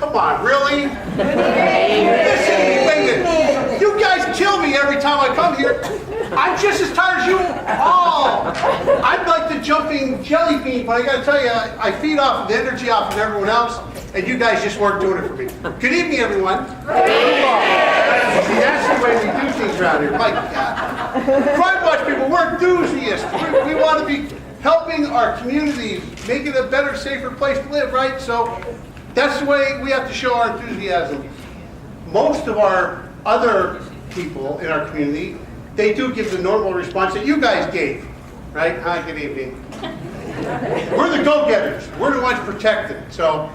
Come on, really? Listen, wait a minute. You guys kill me every time I come here. I'm just as tired as you all. I'm like the jumping jelly bean, but I gotta tell you, I feed off of the energy off of everyone else, and you guys just weren't doing it for me. Good evening, everyone. See, that's the way we do things around here. My God. Crime Watch people, we're enthusiasts. We want to be helping our communities, make it a better, safer place to live, right? So that's the way we have to show our enthusiasm. Most of our other people in our community, they do give the normal response that you guys gave, right? Hi, good evening. We're the go-getters. We're the ones protected. So,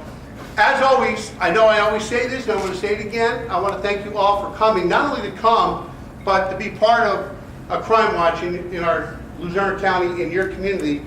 as always, I know I always say this, and I'm going to say it again. I want to thank you all for coming, not only to come, but to be part of a crime watch in our Luzerne County, in your community,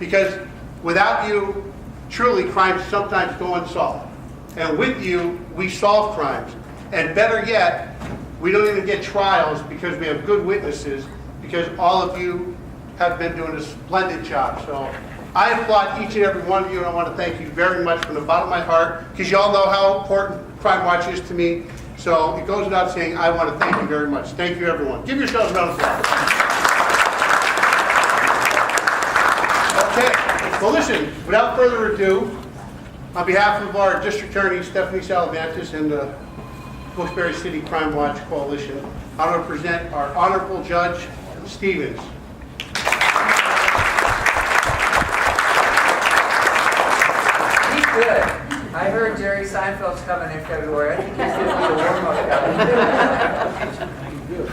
because without you, truly, crimes sometimes go unsolved. And with you, we solve crimes. And better yet, we don't even get trials because we have good witnesses, because all of you have been doing a splendid job. So I applaud each and every one of you, and I want to thank you very much from the bottom of my heart, because you all know how important Crime Watch is to me. So it goes without saying, I want to thank you very much. Thank you, everyone. Give yourselves a round of applause. Okay, well listen, without further ado, on behalf of our District Attorney, Stephanie Salavantis, and the Wilkes-Barre City Crime Watch Coalition, I want to present our Honorable Judge Stevens. He's good. I heard Jerry Seinfeld's coming in February. I think he's going to be a warm-up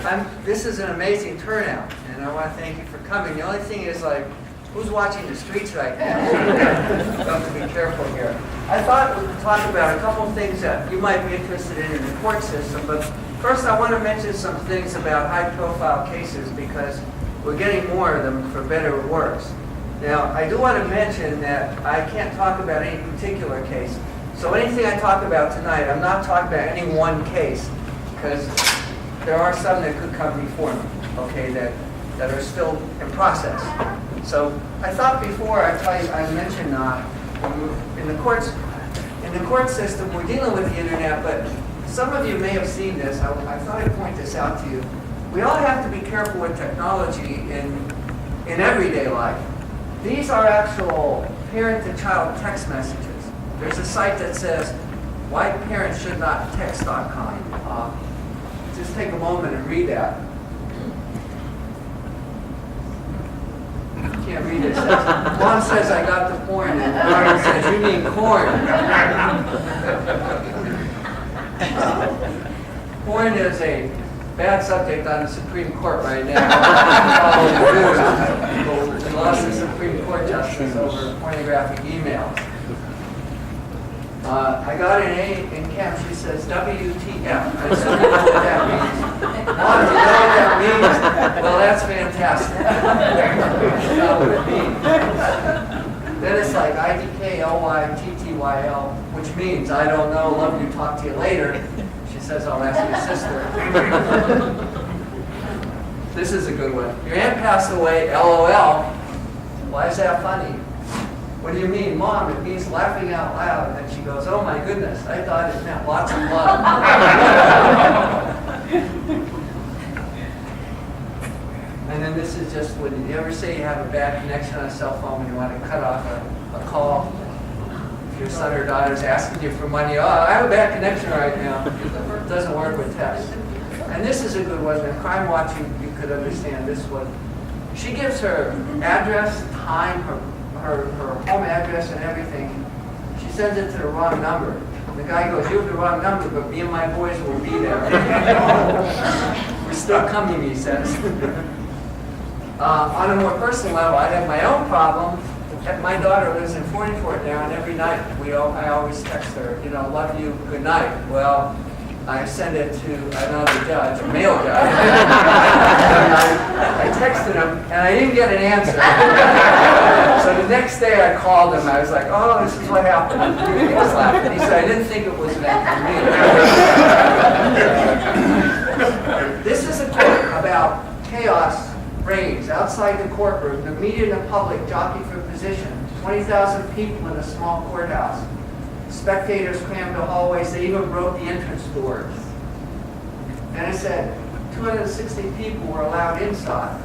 guy. This is an amazing turnout, and I want to thank you for coming. The only thing is, like, who's watching the streets right now? So you have to be careful here. I thought we could talk about a couple of things that you might be interested in the court system, but first I want to mention some things about high-profile cases, because we're getting more of them, for better or worse. Now, I do want to mention that I can't talk about any particular case. So anything I talk about tonight, I'm not talking about any one case, because there are some that could come before me, okay, that are still in process. So I thought before I mentioned in the court system, we're dealing with the internet, but some of you may have seen this. I thought I'd point this out to you. We all have to be careful with technology in everyday life. These are actual parent-to-child text messages. There's a site that says whyparentsshouldnottext.com. Just take a moment and read that. Can't read it. Mom says I got the porn, and Martin says you mean corn. Porn is a bad subject on the Supreme Court right now. We lost the Supreme Court justice over pornographic emails. I got an A in Chem. She says WTF. I still don't know what that means. Mom, do you know what that means? Well, that's fantastic. That's not what it means. Then it's like IDKLYTTYL, which means I don't know, love you, talk to you later. She says I'll ask your sister. This is a good one. Your aunt passed away, LOL. Why is that funny? What do you mean? Mom, it means laughing out loud. And she goes, oh my goodness, I thought it meant lots of love. And then this is just when you ever say you have a bad connection on a cell phone when you want to cut off a call. If your son or daughter's asking you for money, oh, I have a bad connection right now. It doesn't work with text. And this is a good one. In crime watching, you could understand this one. She gives her address, time, her home address and everything. She sends it to the wrong number. The guy goes, you have the wrong number, but me and my boys will be there. We're still coming, he says. On a more personal level, I have my own problem. My daughter lives in 44 now, and every night I always text her, you know, love you, good night. Well, I send it to another judge, a male judge. I texted him, and I didn't get an answer. So the next day I called him. I was like, oh, this is what happened. He was laughing. He said, I didn't think it was meant for me. This is a quote about chaos reigns outside the courtroom. The media and the public jockey for position. 20,000 people in a small courthouse. Spectators crammed the hallways. They even broke the entrance doors. And it said 260 people were allowed inside.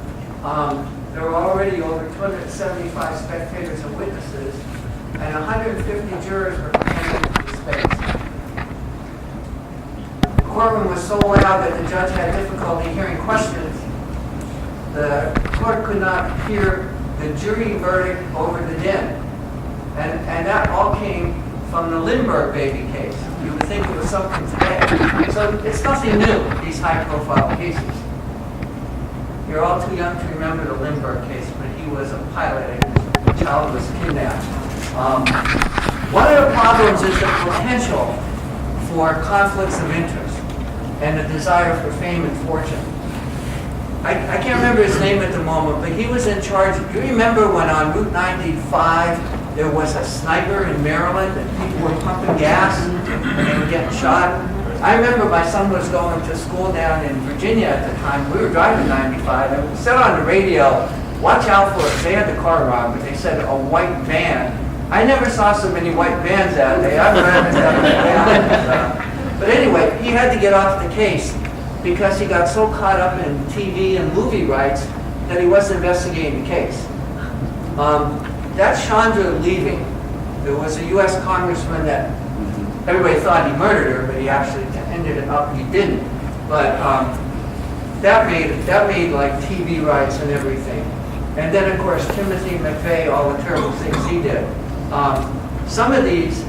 There were already over 275 spectators and witnesses, and 150 jurors were crammed into the space. The courtroom was so loud that the judge had difficulty hearing questions. The court could not hear the jury verdict over the din. And that all came from the Lindbergh baby case. You would think it was something today. So it's nothing new, these high-profile cases. You're all too young to remember the Lindbergh case, but he was a pilot and his child was kidnapped. One of the problems is the potential for conflicts of interest and the desire for fame and fortune. I can't remember his name at the moment, but he was in charge. Do you remember when on Route 95 there was a sniper in Maryland and people were pumping gas and they were getting shot? I remember my son was going to school down in Virginia at the time. We were driving 95 and we said on the radio, watch out for it. They had the car wrong, but they said a white van. I never saw so many white vans out there. I've never had But anyway, he had to get off the case because he got so caught up in TV and movie rights that he wasn't investigating the case. That's Chandra leaving. There was a U.S. congressman that everybody thought he murdered her, but he actually ended up, he didn't. But that made like TV rights and everything. And then of course Timothy McVeigh, all the terrible things he did. Some of these,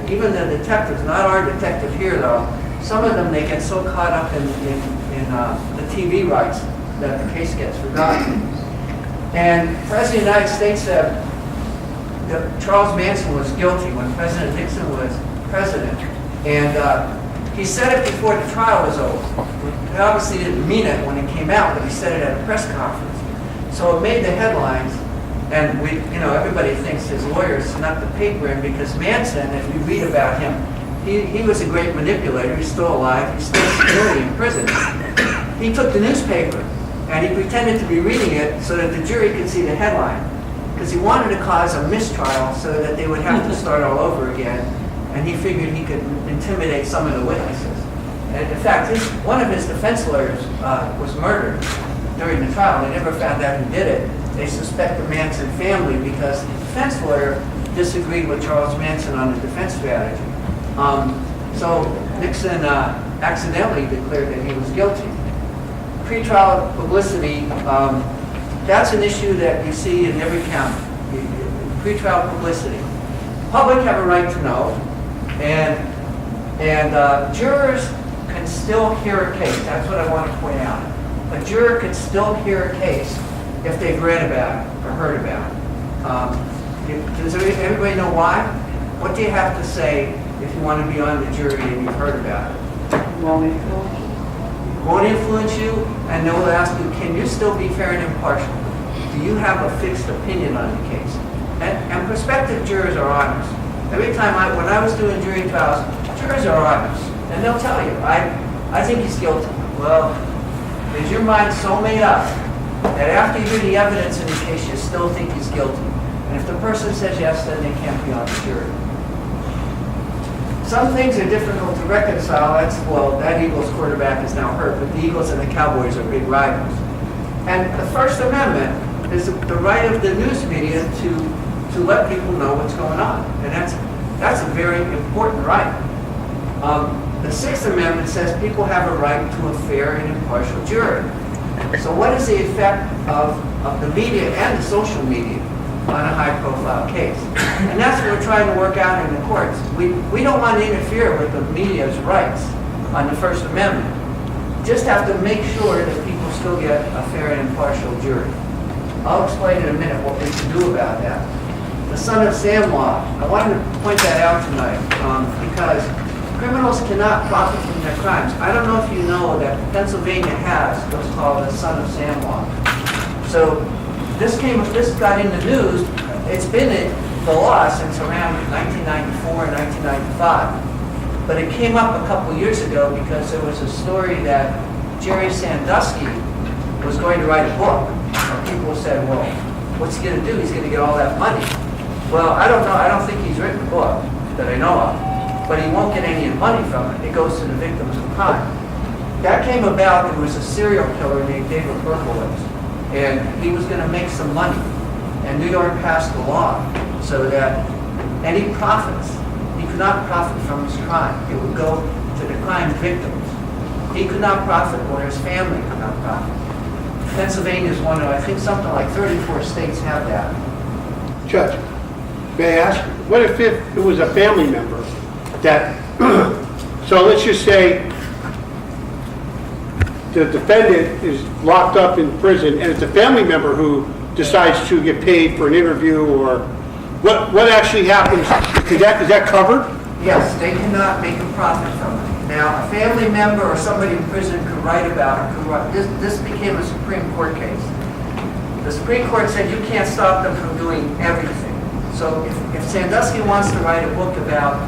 even the detectives, not our detective here though, some of them they get so caught up in the TV rights that the case gets forgotten. And the President of the United States said that Charles Manson was guilty when President Nixon was president. And he said it before the trial was over. He obviously didn't mean it when it came out, but he said it at a press conference. So it made the headlines, and everybody thinks his lawyers snuck the paper in because Manson, if you read about him, he was a great manipulator. He's still alive. He's still securely in prison. He took the newspaper and he pretended to be reading it so that the jury could see the headline, because he wanted to cause a mistrial so that they would have to start all over again, and he figured he could intimidate some of the witnesses. And in fact, one of his defense lawyers was murdered during the trial. They never found out who did it. They suspect the Manson family because the defense lawyer disagreed with Charles Manson on the defense strategy. So Nixon accidentally declared that he was guilty. Pretrial publicity, that's an issue that you see in every county. Pretrial publicity. Public have a right to know, and jurors can still hear a case. That's what I want to point out. A juror can still hear a case if they've read about it or heard about it. Does everybody know why? What do you have to say if you want to be on the jury and you've heard about it? Won't influence you, and they will ask you, can you still be fair and impartial? Do you have a fixed opinion on the case? And prospective jurors are honest. Every time when I was doing jury trials, jurors are honest. And they'll tell you, I think he's guilty. Well, is your mind so made up that after you hear the evidence in the case, you still think he's guilty? And if the person says yes, then they can't be on the jury. Some things are difficult to reconcile. That Eagles quarterback is now hurt, but the Eagles and the Cowboys are big rivals. And the First Amendment is the right of the news media to let people know what's going on. And that's a very important right. The Sixth Amendment says people have a right to a fair and impartial jury. So what is the effect of the media and the social media on a high-profile case? And that's what we're trying to work out in the courts. We don't want to interfere with the media's rights on the First Amendment. Just have to make sure that people still get a fair and impartial jury. I'll explain in a minute what we can do about that. The Son of Sam law. I wanted to point that out tonight because criminals cannot profit from their crimes. I don't know if you know that Pennsylvania has what's called the Son of Sam law. So this got in the news. It's been the law since around 1994 and 1995. But it came up a couple years ago because there was a story that Jerry Sandusky was going to write a book. And people said, well, what's he going to do? He's going to get all that money. Well, I don't know. I don't think he's written a book. that I know of. But he won't get any money from it. It goes to the victims of crime. That came about, there was a serial killer named David Berkowitz, and he was going to make some money. And New York passed a law so that any profits, he could not profit from his crime. It would go to the crime victims. He could not profit, or his family could not profit. Pennsylvania is one of, I think something like 34 states have that. Judge, may I ask, what if it was a family member that, so let's just say the defendant is locked up in prison and it's a family member who decides to get paid for an interview, or what actually happens? Is that covered? Yes, they cannot make a profit from it. Now, a family member or somebody in prison could write about it. This became a Supreme Court case. The Supreme Court said you can't stop them from doing everything. So if Sandusky wants to write a book about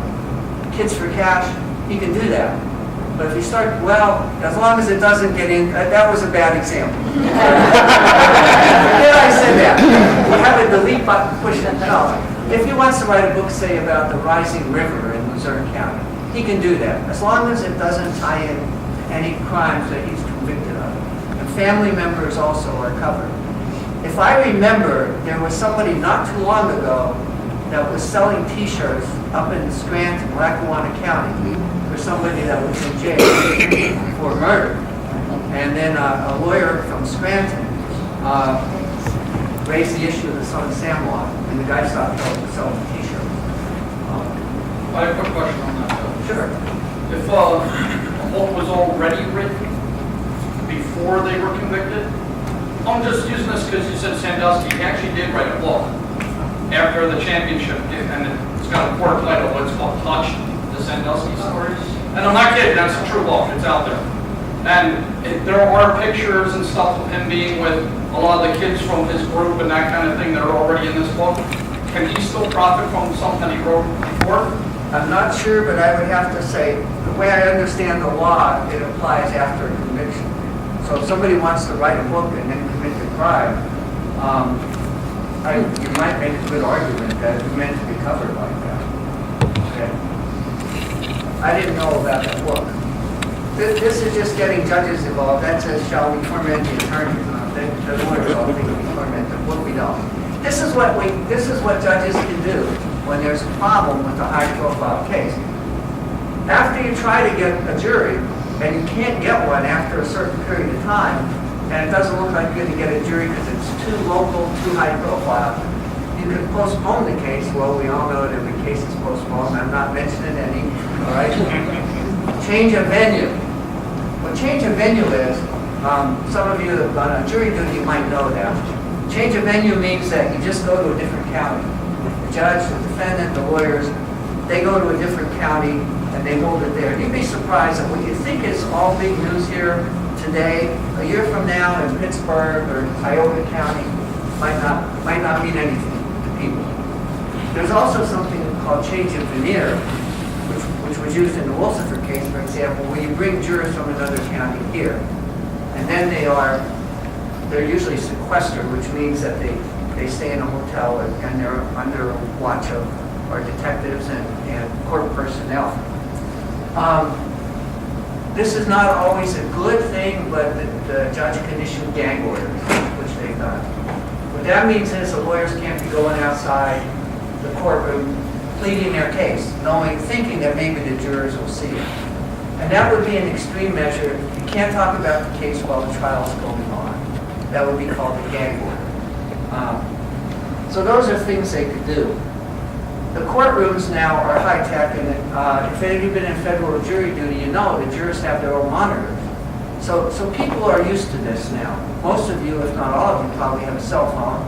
kids for cash, he can do that. But if you start, well, as long as it doesn't get in, that was a bad example. Then I said that. You have a delete button, push it. No. If he wants to write a book, say, about the rising river in Luzerne County, he can do that, as long as it doesn't tie in any crimes that he's convicted of. And family members also are covered. If I remember, there was somebody not too long ago that was selling T-shirts up in Scranton, Lackawanna County, for somebody that was in jail for murder. And then a lawyer from Scranton raised the issue of the son of Sam law, and the guy stopped selling T-shirts. I have a quick question on that, though. Sure. If a book was already written before they were convicted, I'm just using this because you said Sandusky, he actually did write a book after the championship, and it's got a court title, what's called Touch, the Sandusky Stories. And I'm not kidding, that's a true book, it's out there. And there are pictures and stuff of him being with a lot of the kids from his group and that kind of thing that are already in this book. Can he still profit from something he wrote before? I'm not sure, but I would have to say, the way I understand the law, it applies after a conviction. So if somebody wants to write a book and then commit the crime, you might make a good argument that it's meant to be covered like that. Okay. I didn't know about that book. This is just getting judges involved. That says, shall we torment the attorneys? The lawyers all think we torment them. What we don't. This is what judges can do when there's a problem with a high-profile case. After you try to get a jury, and you can't get one after a certain period of time, and it doesn't look like you're going to get a jury because it's too local, too high-profile, you can postpone the case. Well, we all know that every case is postponed. I'm not mentioning any. All right. Change of venue. What change of venue is, some of you that have done a jury duty might know that. Change of venue means that you just go to a different county. The judge, the defendant, the lawyers, they go to a different county and they hold it there. You'd be surprised that what you think is all big news here today, a year from now in Pittsburgh or Cuyahoga County, might not mean anything to people. There's also something called change of veneer, which was used in the Wilkes-Barre case, for example, where you bring jurors from another county here. And then they're usually sequestered, which means that they stay in a hotel and they're under watch of our detectives and court personnel. This is not always a good thing, but the judge can issue gag orders, which they've done. What that means is the lawyers can't be going outside the courtroom pleading their case, thinking that maybe the jurors will see it. And that would be an extreme measure. You can't talk about the case while the trial is going on. That would be called a gag order. So those are things they could do. The courtrooms now are high-tech, and if any of you have been in federal jury duty, you know the jurors have their own monitors. So people are used to this now. Most of you, if not all of you, probably have a cell phone.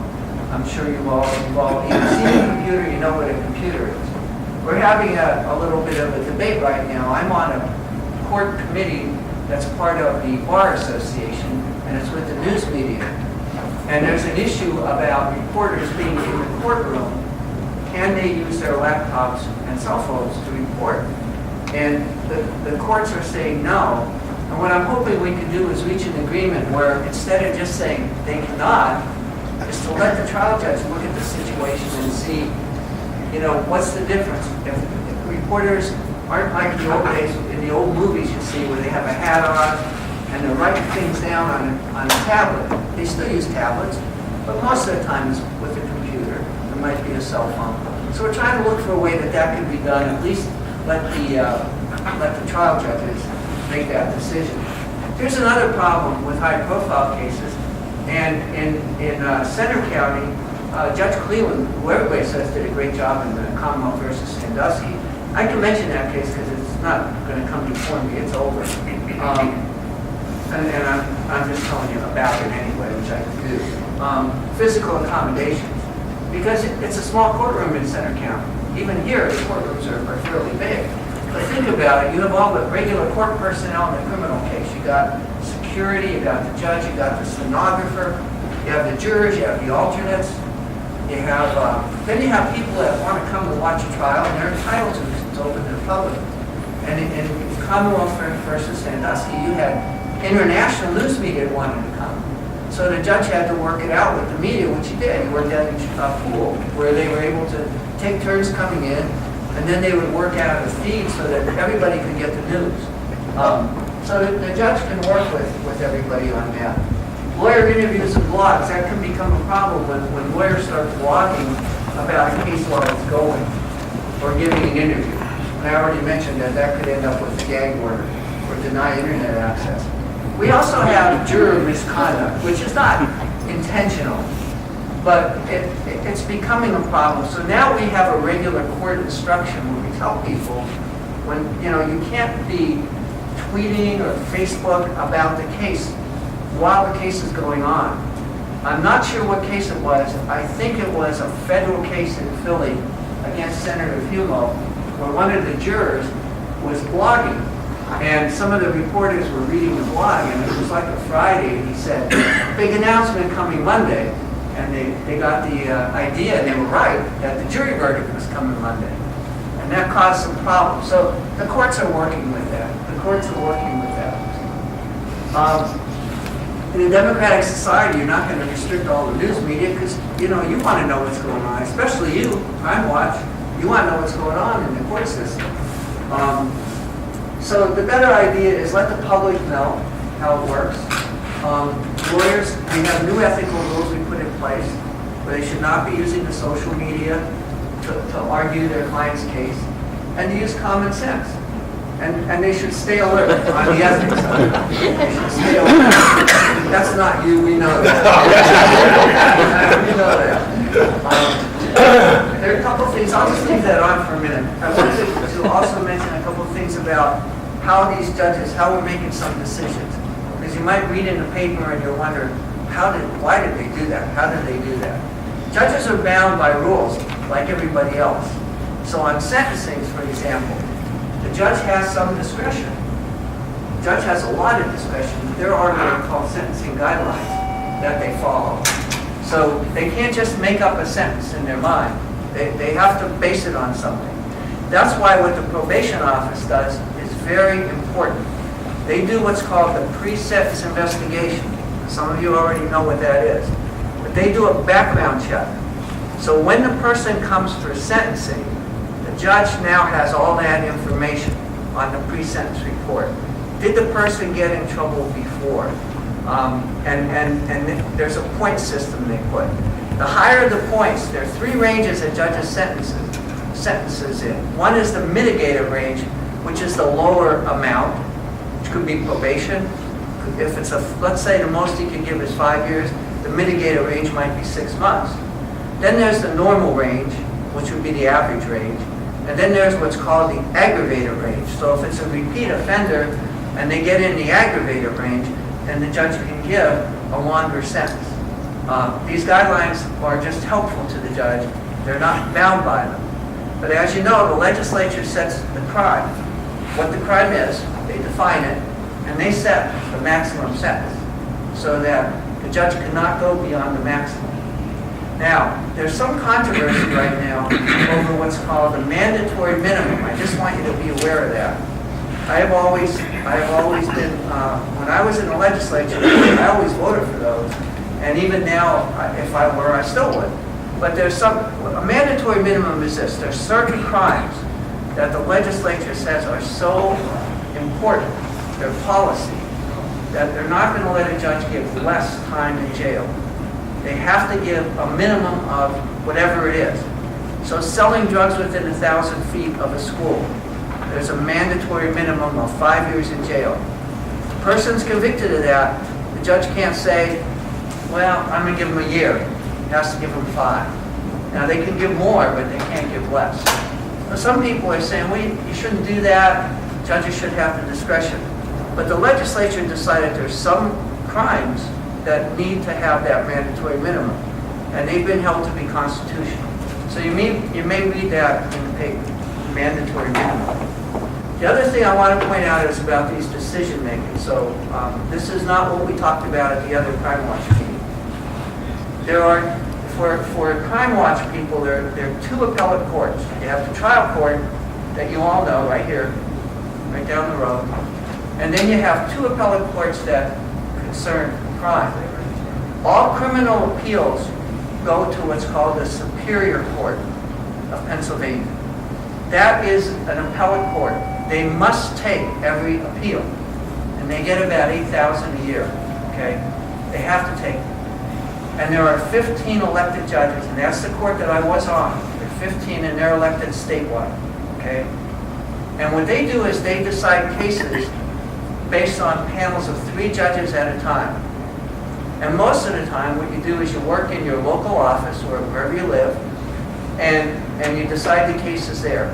I'm sure you've all either seen a computer, you know what a computer is. We're having a little bit of a debate right now. I'm on a court committee that's part of the Bar Association, and it's with the news media. And there's an issue about reporters being in the courtroom. Can they use their laptops and cell phones to report? And the courts are saying no. And what I'm hoping we can do is reach an agreement where instead of just saying they cannot, is to let the trial judge look at the situation and see, what's the difference. If reporters aren't like the old days, in the old movies you see where they have a hat on and they're writing things down on a tablet. They still use tablets, but most of the time it's with a computer. There might be a cell phone. So we're trying to look for a way that that can be done, at least let the trial judges make that decision. Here's another problem with high-profile cases, and in Center County, Judge Cleveland, who everybody says did a great job in the Commonwealth versus Sandusky. I can mention that case because it's not going to come before me, it's over. And I'm just telling you about it anyway, which I can do. Physical accommodations. Because it's a small courtroom in Center County. Even here, the courtrooms are fairly big. But think about it, you have all the regular court personnel in a criminal case. You got security, you got the judge, you got the stenographer, you have the jurors, you have the alternates, you have, then you have people that want to come to watch a trial, and they're entitled to because it's open to the public. And in Commonwealth versus Sandusky, you had international news media that wanted to come. So the judge had to work it out with the media, which he did. He worked out a pool where they were able to take turns coming in, and then they would work out a feed so that everybody could get the news. So the judge can work with everybody on that. Lawyer interviews and blogs, that can become a problem when lawyers start blogging about a case while it's going, or giving an interview. And I already mentioned that could end up with a gag order or deny internet access. We also have juror misconduct, which is not intentional, but it's becoming a problem. So now we have a regular court instruction where we tell people when, you can't be tweeting or Facebook about the case while the case is going on. I'm not sure what case it was. I think it was a federal case in Philly against Senator Humo, where one of the jurors was blogging. And some of the reporters were reading the blog, and it was like a Friday, and he said, big announcement coming Monday. And they got the idea, and they were right, that the jury verdict was coming Monday. And that caused some problems. So the courts are working with that. The courts are working with that. In a democratic society, you're not going to restrict all the news media because, you want to know what's going on, especially you, Crime Watch. You want to know what's going on in the court system. So the better idea is let the public know how it works. Lawyers, we have new ethical rules we put in place where they should not be using the social media to argue their client's case, and to use common sense. And they should stay alert on the ethics side. They should stay alert. That's not you, we know that. We know that. There are a couple things, I'll just leave that on for a minute. I wanted to also mention a couple things about how these judges, how we're making some decisions. Because you might read in the paper and you'll wonder, why did they do that? How did they do that? Judges are bound by rules, like everybody else. So on sentencing, for example, the judge has some discretion. The judge has a lot of discretion. There are what are called sentencing guidelines that they follow. So they can't just make up a sentence in their mind. They have to base it on something. That's why what the probation office does is very important. They do what's called the pre-sentence investigation. Some of you already know what that is. But they do a background check. So when the person comes for sentencing, the judge now has all that information on the pre-sentence report. Did the person get in trouble before? And there's a point system they put. The higher the points, there are three ranges that judges sentences in. One is the mitigated range, which is the lower amount, which could be probation. If it's let's say the most he could give is 5 years, the mitigated range might be 6 months. Then there's the normal range, which would be the average range. And then there's what's called the aggravated range. So if it's a repeat offender and they get in the aggravated range, then the judge can give a longer sentence. These guidelines are just helpful to the judge. They're not bound by them. But as you know, the legislature sets the crime. What the crime is, they define it, and they set the maximum sentence so that the judge cannot go beyond the maximum. Now, there's some controversy right now over what's called the mandatory minimum. I just want you to be aware of that. I have always been, when I was in the legislature, I always voted for those. And even now, if I were, I still would. But there's a mandatory minimum is this. There's certain crimes that the legislature says are so important, their policy, that they're not going to let a judge give less time in jail. They have to give a minimum of whatever it is. So selling drugs within 1,000 feet of a school, there's a mandatory minimum of 5 years in jail. If the person's convicted of that, the judge can't say, well, I'm going to give him a year. He has to give him 5. Now, they can give more, but they can't give less. Now, some people are saying, well, you shouldn't do that. Judges should have the discretion. But the legislature decided there's some crimes that need to have that mandatory minimum, and they've been held to be constitutional. So you may read that in the paper, mandatory minimum. The other thing I want to point out is about these decision making. So this is not what we talked about at the other Crime Watch meeting. There are, for Crime Watch people, there are 2 appellate courts. You have the trial court that you all know right here, right down the road. And then you have 2 appellate courts that concern crime. All criminal appeals go to what's called the Superior Court of Pennsylvania. That is an appellate court. They must take every appeal. And they get about $8,000 a year, okay? They have to take it. And there are 15 elected judges, and that's the court that I was on. There are 15, and they're elected statewide, okay? And what they do is they decide cases based on panels of 3 judges at a time. And most of the time, what you do is you work in your local office or wherever you live, and you decide the cases there.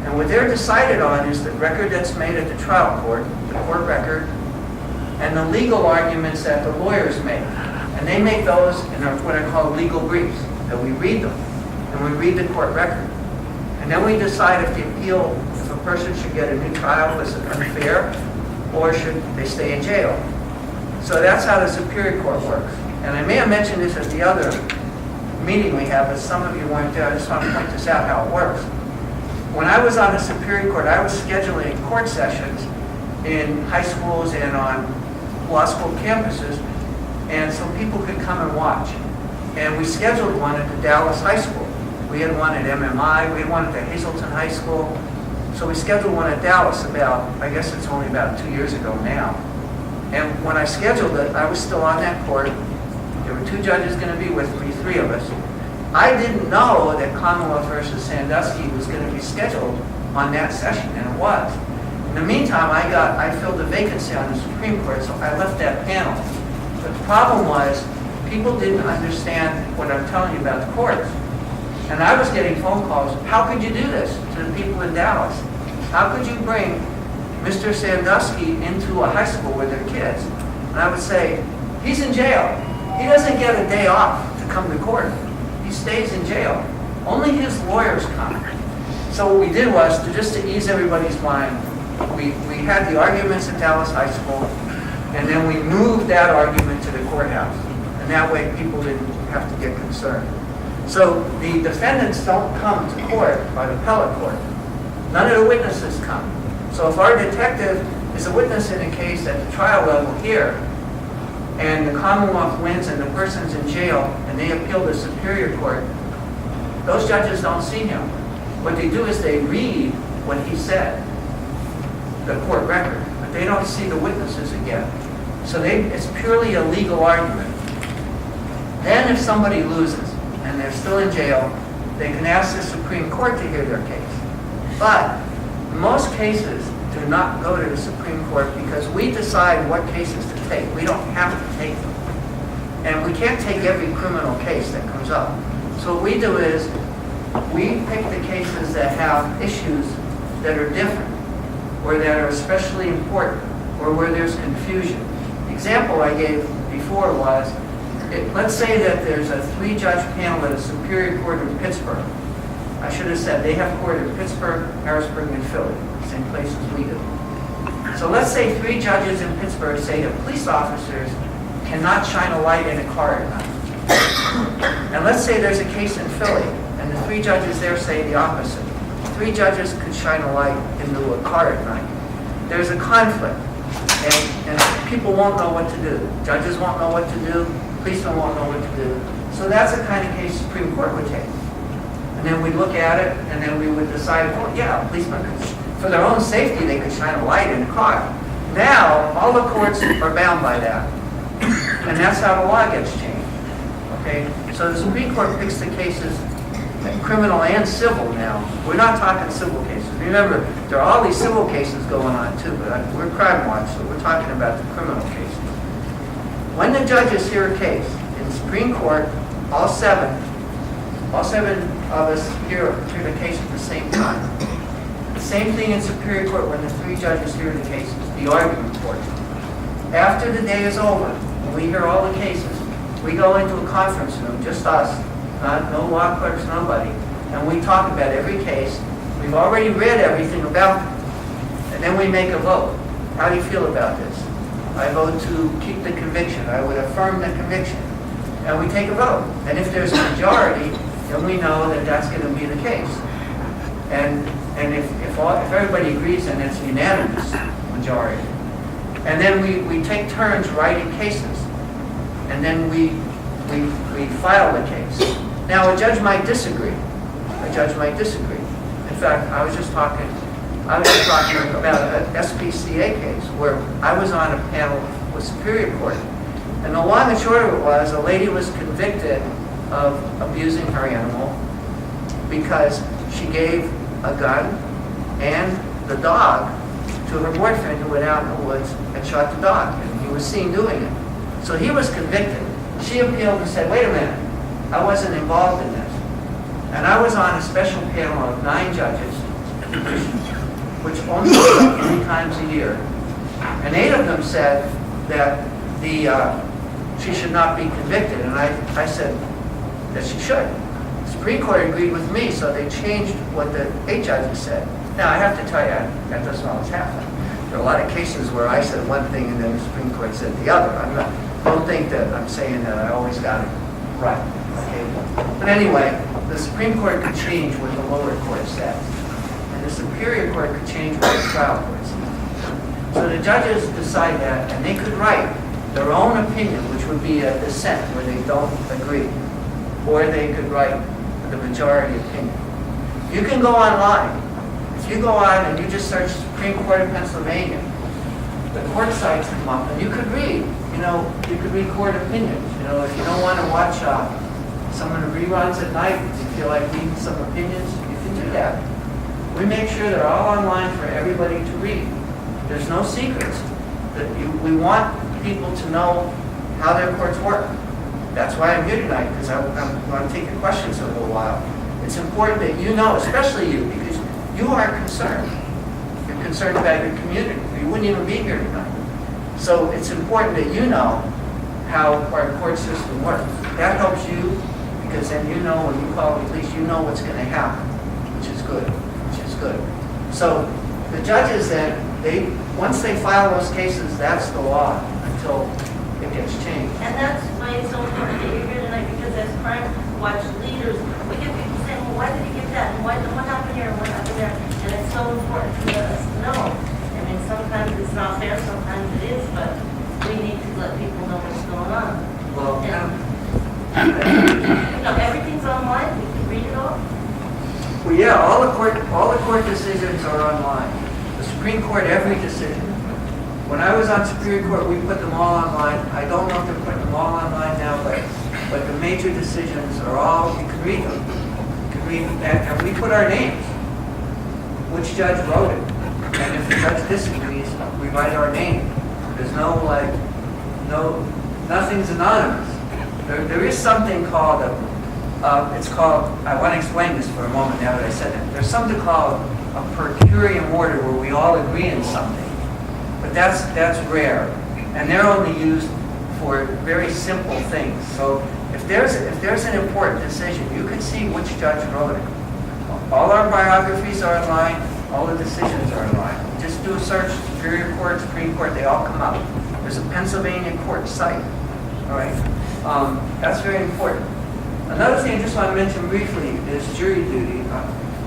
And what they're decided on is the record that's made at the trial court, the court record, and the legal arguments that the lawyers make. And they make those in what I call legal briefs, that we read them, and we read the court record. And then we decide if the appeal, if a person should get a new trial, is it unfair, or should they stay in jail. So that's how the Superior Court works. And I may have mentioned this at the other meeting we have, but some of you weren't there. I just want to point this out, how it works. When I was on the Superior Court, I was scheduling court sessions in high schools and on law school campuses, and so people could come and watch. And we scheduled one at the Dallas High School. We had one at MMI, we had one at the Hazleton High School. So we scheduled one at Dallas about, I guess it's only about 2 years ago now. And when I scheduled it, I was still on that court. There were 2 judges going to be with me, 3 of us. I didn't know that Commonwealth versus Sandusky was going to be scheduled on that session, and it was. In the meantime, I filled a vacancy on the Supreme Court, so I left that panel. But the problem was, people didn't understand what I'm telling you about the courts. And I was getting phone calls, how could you do this to the people in Dallas? How could you bring Mr. Sandusky into a high school with their kids? And I would say, he's in jail. He doesn't get a day off to come to court. He stays in jail. Only his lawyers come. So what we did was, just to ease everybody's mind, we had the arguments at Dallas High School, and then we moved that argument to the courthouse. And that way people didn't have to get concerned. So the defendants don't come to court by the appellate court. None of the witnesses come. So if our detective is a witness in a case at the trial level here, and the Commonwealth wins and the person's in jail, and they appeal to Superior Court, those judges don't see him. What they do is they read what he said, the court record, but they don't see the witnesses again. So it's purely a legal argument. Then if somebody loses and they're still in jail, they can ask the Supreme Court to hear their case. But most cases do not go to the Supreme Court because we decide what cases to take. We don't have to take them. And we can't take every criminal case that comes up. So what we do is we pick the cases that have issues that are different, or that are especially important, or where there's confusion. The example I gave before was, let's say that there's a 3-judge panel at a Superior Court in Pittsburgh. I should have said they have court in Pittsburgh, Harrisburg, and Philly, same place as we do. So let's say 3 judges in Pittsburgh say that police officers cannot shine a light in a car at night. And let's say there's a case in Philly, and the 3 judges there say the opposite. 3 judges could shine a light into a car at night. There's a conflict, and people won't know what to do. Judges won't know what to do, policemen won't know what to do. So that's the kind of case the Supreme Court would take. And then we'd look at it, and then we would decide, oh yeah, policemen, for their own safety, they could shine a light in a car. Now, all the courts are bound by that. And that's how the law gets changed. Okay? So the Supreme Court picks the cases, criminal and civil now. We're not talking civil cases. Remember, there are all these civil cases going on too, but we're Crime Watch, so we're talking about the criminal cases. When the judges hear a case in the Supreme Court, all seven of us hear the case at the same time. The same thing in Superior Court when the 3 judges hear the cases, the argument portion. After the day is over, when we hear all the cases, we go into a conference room, just us, no law clerks, nobody, and we talk about every case. We've already read everything about them, and then we make a vote. How do you feel about this? I vote to keep the conviction. I would affirm the conviction. And we take a vote. And if there's a majority, then we know that that's going to be the case. And if everybody agrees, then it's a unanimous majority. And then we take turns writing cases. And then we file the case. Now, a judge might disagree. A judge might disagree. In fact, I was just talking about an SPCA case where I was on a panel with Superior Court. And the long and short of it was a lady was convicted of abusing her animal because she gave a gun and the dog to her boyfriend who went out in the woods and shot the dog. And he was seen doing it. So he was convicted. She appealed and said, wait a minute, I wasn't involved in this. And I was on a special panel of 9 judges, which only meets up 3 times a year. And 8 of them said that she should not be convicted. And I said that she should. The Supreme Court agreed with me, so they changed what the 8 judges said. Now, I have to tell you, that doesn't always happen. There are a lot of cases where I said one thing and then the Supreme Court said the other. Don't think that I'm saying that I always got it right. Okay? But anyway, the Supreme Court could change what the lower court said. And the Superior Court could change what the trial court said. So the judges decide that, and they could write their own opinion, which would be a dissent where they don't agree. Or they could write the majority opinion. You can go online. If you go on and you just search Supreme Court of Pennsylvania, the court sites come up, and you could read, you could read court opinions. If you don't want to watch some of the reruns at night, if you feel like reading some opinions, you can do that. We make sure they're all online for everybody to read. There's no secrets. We want people to know how their courts work. That's why I'm here tonight, because I'm going to take your questions for a little while. It's important that you know, especially you, because you are concerned. You're concerned about your community. You wouldn't even be here tonight. So it's important that you know how our court system works. That helps you, because then you know when you call the police, you know what's going to happen, which is good. So the judges then, once they file those cases, that's the law until it gets changed. And that's why it's so important that you're here tonight, because as Crime Watch leaders, we get people saying, well, why did he get that? And what happened here? And what happened there? And it's so important for us to know. I mean, sometimes it's not fair, sometimes it is, but we need to let people know what's going on. Well, Everything's online. We can read it all. Well, yeah, all the court decisions are online. The Supreme Court, every decision. When I was on Superior Court, we put them all online. I don't know if they're putting them all online now, but the major decisions are all, you can read them. You can read them, and we put our names. Which judge wrote it? And if the judge disagrees, we write our name. There's nothing's anonymous. There is something called I want to explain this for a moment now that I said it. There's something called a per curiam order where we all agree on something. But that's rare. And they're only used for very simple things. So if there's an important decision, you can see which judge wrote it. All our biographies are online, all the decisions are online. Just do a search, Superior Court, Supreme Court, they all come up. There's a Pennsylvania court site. All right? That's very important. Another thing I just want to mention briefly is jury duty.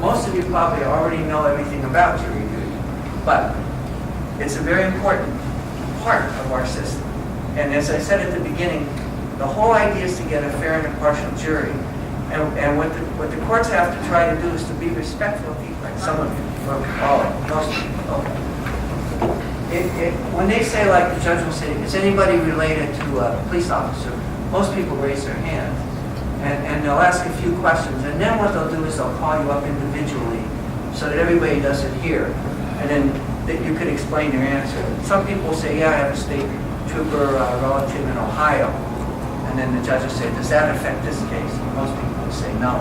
Most of you probably already know everything about jury duty, but it's a very important part of our system. And as I said at the beginning, the whole idea is to get a fair and impartial jury. And what the courts have to try to do is to be respectful of people, like some of you, most people. When they say, like the judge will say, is anybody related to a police officer? Most people raise their hand. And they'll ask a few questions. And then what they'll do is they'll call you up individually so that everybody does it here. And then that you can explain your answer. Some people say, yeah, I have a state trooper relative in Ohio. And then the judge will say, does that affect this case? And most people will say no.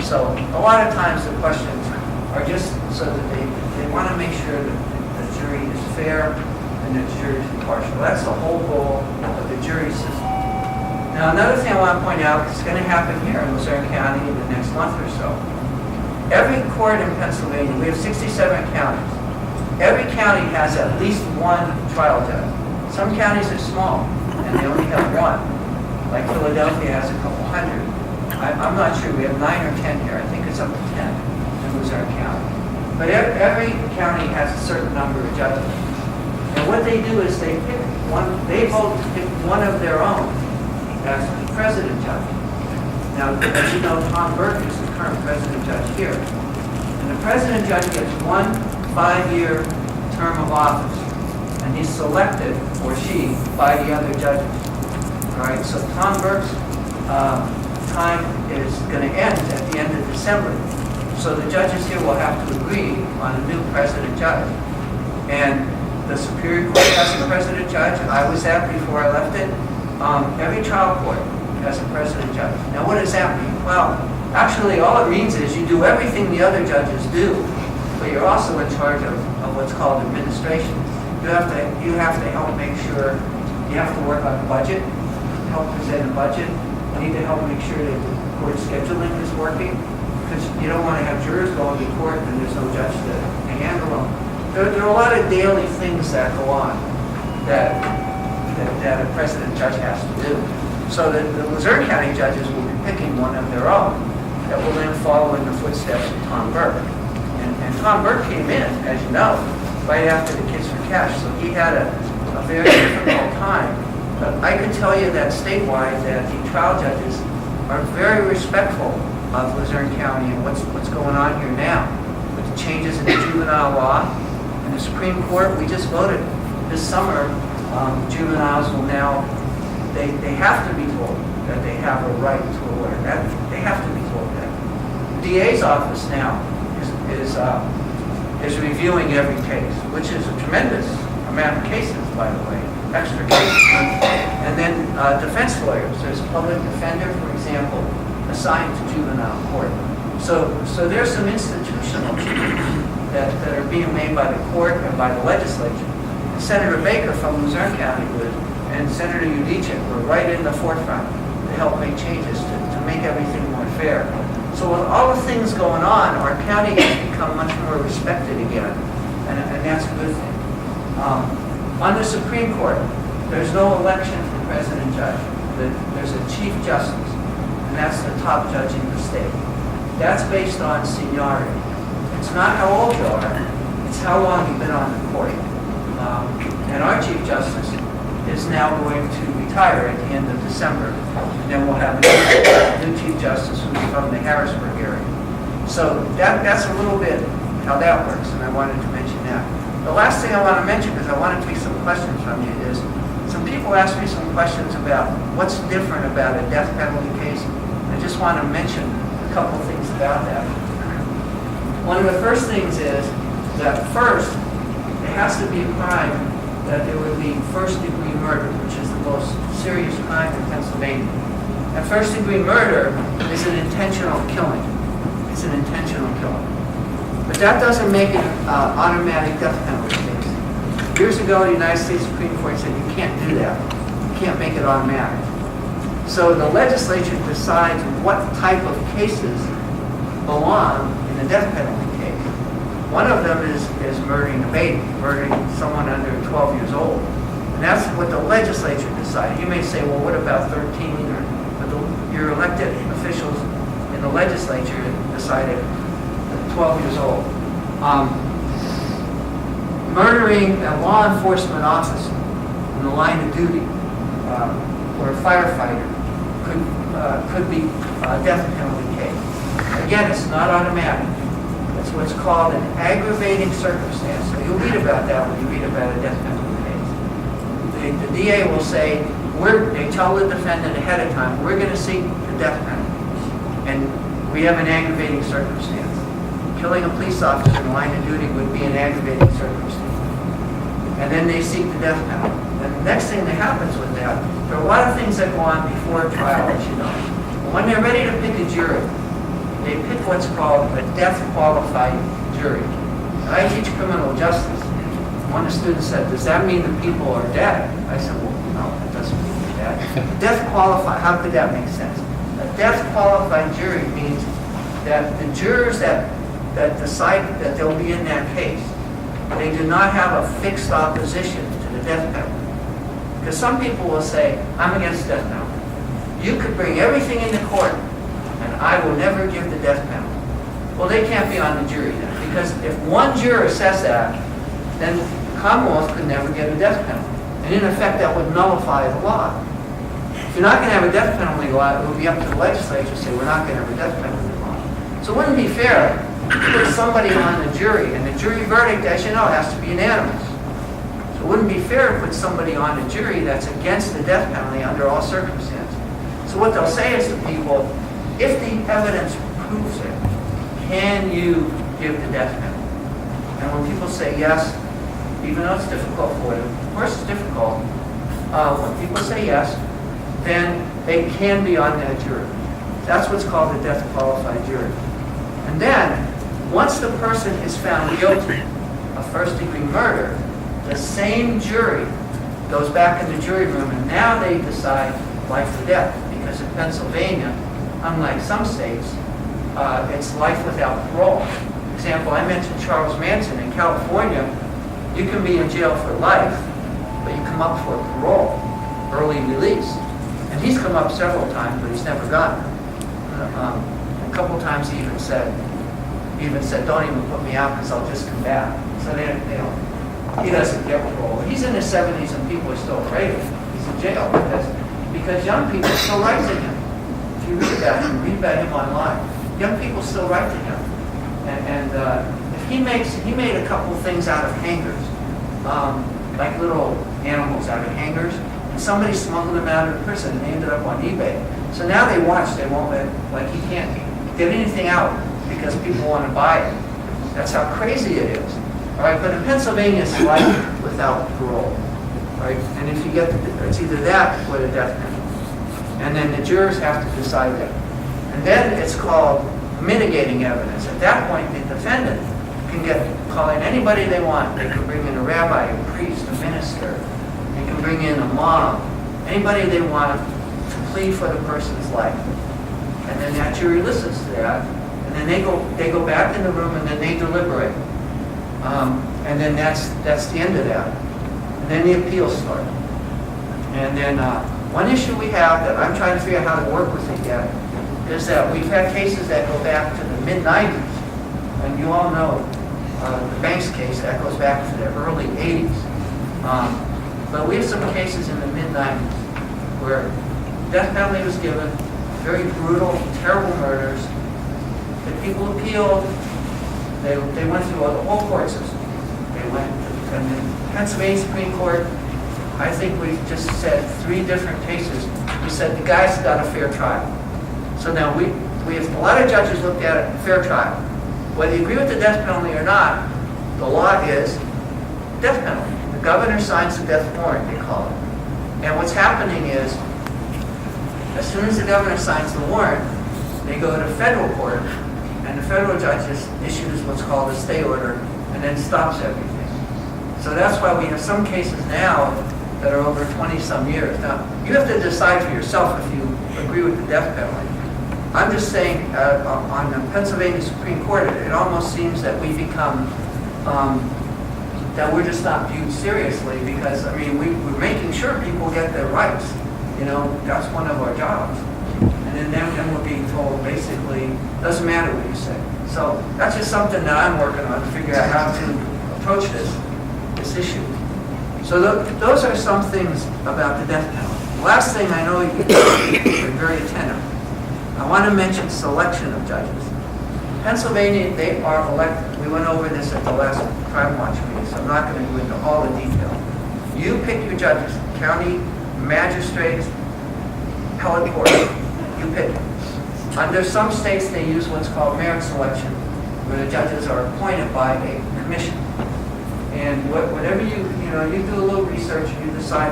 So a lot of times the questions are just so that they want to make sure that the jury is fair and the jury is impartial. That's the whole goal of the jury system. Now another thing I want to point out is going to happen here in Luzerne County in the next month or so. Every court in Pennsylvania, we have 67 counties. Every county has at least one trial judge. Some counties are small and they only have one. Like Philadelphia has a couple hundred. I'm not sure, we have 9 or 10 here. I think it's up to 10 in Luzerne County. But every county has a certain number of judges. And what they do is they vote to pick one of their own as the president judge. Now, as you know, Tom Burke is the current president judge here. And the president judge gets 1 5-year term of office. And he's selected, or she, by the other judges. All right, so Tom Burke's time is going to end at the end of December. So the judges here will have to agree on a new president judge. And the Superior Court has a president judge. I was at before I left it. Every trial court has a president judge. Now what does that mean? Well, actually all it means is you do everything the other judges do, but you're also in charge of what's called administration. You have to help make sure, you have to work on the budget, help present a budget. You need to help make sure that the court scheduling is working, because you don't want to have jurors going to court and there's no judge to handle them. There are a lot of daily things that go on that a president judge has to do. So the Luzerne County judges will be picking one of their own that will then follow in the footsteps of Tom Burke. And Tom Burke came in, as you know, right after the Kids for Cash, so he had a very difficult time. But I can tell you that statewide that the trial judges are very respectful of Luzerne County and what's going on here now with the changes in the juvenile law. In the Supreme Court, we just voted this summer, juveniles will now, they have to be told that they have a right to a lawyer. They have to be told that. The DA's office now is reviewing every case, which is a tremendous amount of cases, by the way, extra cases. And then defense lawyers, there's a public defender, for example, assigned to juvenile court. So there's some institutional changes that are being made by the court and by the legislature. And Senator Baker from Luzerne County and Senator Udicek were right in the forefront to help make changes to make everything more fair. So with all the things going on, our county has become much more respected again, and that's a good thing. On the Supreme Court, there's no election for president judge. There's a chief justice, and that's the top judge in the state. That's based on seniority. It's not how old you are, it's how long you've been on the court. And our Chief Justice is now going to retire at the end of December. And then we'll have a new Chief Justice who's from the Harrisburg area. So that's a little bit how that works, and I wanted to mention that. The last thing I want to mention, because I want to take some questions from you, is some people asked me some questions about what's different about a death penalty case. I just want to mention a couple things about that. One of the first things is that first, it has to be a crime that there would be first-degree murder, which is the most serious crime in Pennsylvania. And first-degree murder is an intentional killing. It's an intentional killing. But that doesn't make it an automatic death penalty case. Years ago, the United States Supreme Court said you can't do that. You can't make it automatic. So the legislature decides what type of cases belong in the death penalty case. One of them is murdering a baby, murdering someone under 12 years old. And that's what the legislature decided. You may say, well, what about 13? But your elected officials in the legislature decided 12 years old. Murdering a law enforcement officer in the line of duty or a firefighter could be a death penalty again, it's not automatic. It's what's called an aggravating circumstance. So you'll read about that when you read about a death penalty case. The DA will say, they tell the defendant ahead of time, we're going to seek the death penalty. And we have an aggravating circumstance. Killing a police officer in the line of duty would be an aggravating circumstance. And then they seek the death penalty. And the next thing that happens with that, there are a lot of things that go on before a trial, as you know. But when they're ready to pick a jury, they pick what's called a death-qualified jury. And I teach criminal justice. One of the students said, does that mean the people are dead? I said, well, no, that doesn't mean they're dead. Death-qualified, how could that make sense? A death-qualified jury means that the jurors that decide that they'll be in that case, they do not have a fixed opposition to the death penalty. Because some people will say, I'm against death penalty. You could bring everything into court, and I will never give the death penalty. Well, they can't be on the jury then, because if one juror says that, then the Commonwealth could never get a death penalty. And in effect, that would nullify the law. If you're not going to have a death penalty law, it would be up to the legislature to say, we're not going to have a death penalty law. So it wouldn't be fair to put somebody on the jury, and the jury verdict, as you know, has to be unanimous. So it wouldn't be fair to put somebody on a jury that's against the death penalty under all circumstances. So what they'll say is to people, if the evidence proves it, can you give the death penalty? And when people say yes, even though it's difficult for them, of course it's difficult, when people say yes, then they can be on that jury. That's what's called a death-qualified jury. And then, once the person is found guilty of first-degree murder, the same jury goes back in the jury room, and now they decide life or death. Because in Pennsylvania, unlike some states, it's life without parole. For example, I mentioned Charles Manson. In California, you can be in jail for life, but you come up for parole, early release. And he's come up several times, but he's never gotten it. A couple times he even said, don't even put me out because I'll just come back. So he doesn't get parole. He's in his 70s and people are still afraid of him. He's in jail because young people still write to him. If you read about him online, young people still write to him. And if he made a couple things out of hangers, like little animals out of hangers, and somebody smuggled them out of prison and they ended up on eBay. So now they watch, they won't let, like he can't get anything out because people want to buy it. That's how crazy it is. All right, but in Pennsylvania, it's life without parole. Right? And if you get, it's either that or the death penalty. And then the jurors have to decide that. And then it's called mitigating evidence. At that point, the defendant can call in anybody they want. They can bring in a rabbi, a priest, a minister. They can bring in a mom, anybody they want to plead for the person's life. And then that jury listens to that. And then they go back in the room and then they deliberate. And then that's the end of that. And then the appeals start. And then one issue we have that I'm trying to figure out how to work with it yet is that we've had cases that go back to the mid-90s. And you all know the Banks case, that goes back to the early 80s. But we have some cases in the mid-90s where death penalty was given, very brutal, terrible murders. The people appealed. They went through the whole court system. They went to the Pennsylvania Supreme Court. I think we just said 3 different cases. We said the guy's got a fair trial. So now we have a lot of judges looked at it, fair trial. Whether you agree with the death penalty or not, the law is death penalty. The governor signs the death warrant, they call it. And what's happening is, as soon as the governor signs the warrant, they go to federal court, and the federal judge issues what's called a stay order, and then stops everything. So that's why we have some cases now that are over 20-some years. Now, you have to decide for yourself if you agree with the death penalty. I'm just saying, on the Pennsylvania Supreme Court, it almost seems that we become, that we're just not viewed seriously because, I mean, we're making sure people get their rights. You know, that's one of our jobs. And then we're being told, basically, doesn't matter what you say. So that's just something that I'm working on to figure out how to approach this issue. So those are some things about the death penalty. Last thing, I know you've been very attentive. I want to mention selection of judges. Pennsylvania, they are elected. We went over this at the last Crime Watch meeting, so I'm not going to go into all the detail. You pick your judges, county magistrates, appellate court. You pick them. Under some states, they use what's called merit selection, where the judges are appointed by a commission. And whatever you do a little research, you decide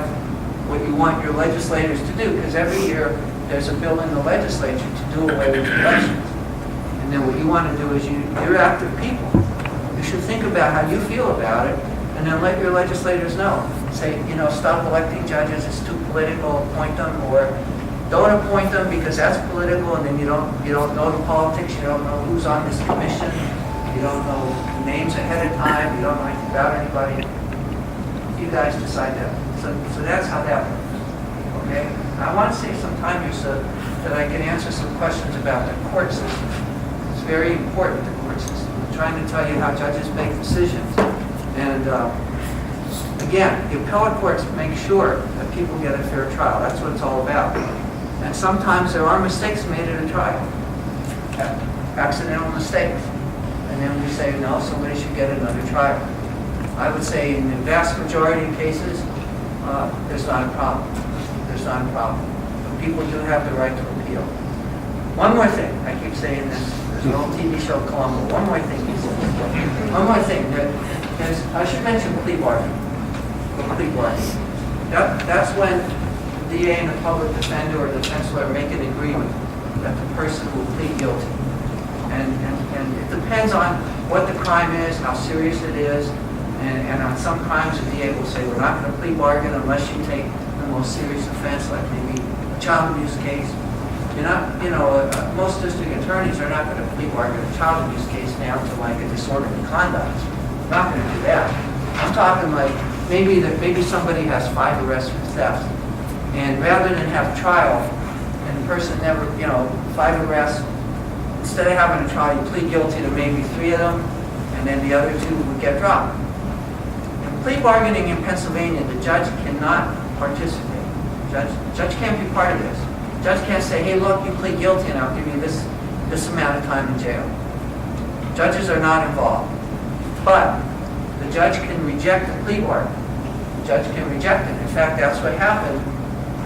what you want your legislators to do, because every year there's a bill in the legislature to do away with elections. And then what you want to do is you're active people. You should think about how you feel about it, and then let your legislators know. Say, stop electing judges, it's too political, appoint them, or don't appoint them because that's political, and then you don't know the politics, you don't know who's on this commission, you don't know the names ahead of time, you don't know anything about anybody. You guys decide that. So that's how that works. Okay? I want to save some time here so that I can answer some questions about the court system. It's very important, the court system. I'm trying to tell you how judges make decisions. And again, the appellate courts make sure that people get a fair trial. That's what it's all about. And sometimes there are mistakes made at a trial, accidental mistakes. And then we say, no, somebody should get another trial. I would say in the vast majority of cases, there's not a problem. There's not a problem. But people do have the right to appeal. One more thing. I keep saying this. There's an old TV show, Columbo. One more thing. One more thing. I should mention plea bargaining. Plea bargaining. That's when the DA and the public defender or the defense lawyer make an agreement that the person will plead guilty. And it depends on what the crime is, how serious it is. And on some crimes, the DA will say, we're not going to plea bargain unless you take the most serious offense, like maybe a child abuse case. You're not, most district attorneys are not going to plea bargain a child abuse case down to like a disorderly conduct. They're not going to do that. I'm talking like maybe somebody has 5 arrests for theft, and rather than have trial, and the person never, 5 arrests, instead of having a trial, you plead guilty to maybe 3 of them, and then the other 2 would get dropped. Plea bargaining in Pennsylvania, the judge cannot participate. Judge can't be part of this. Judge can't say, hey, look, you plead guilty and I'll give you this amount of time in jail. Judges are not involved. But the judge can reject the plea bargain. The judge can reject it. In fact, that's what happened.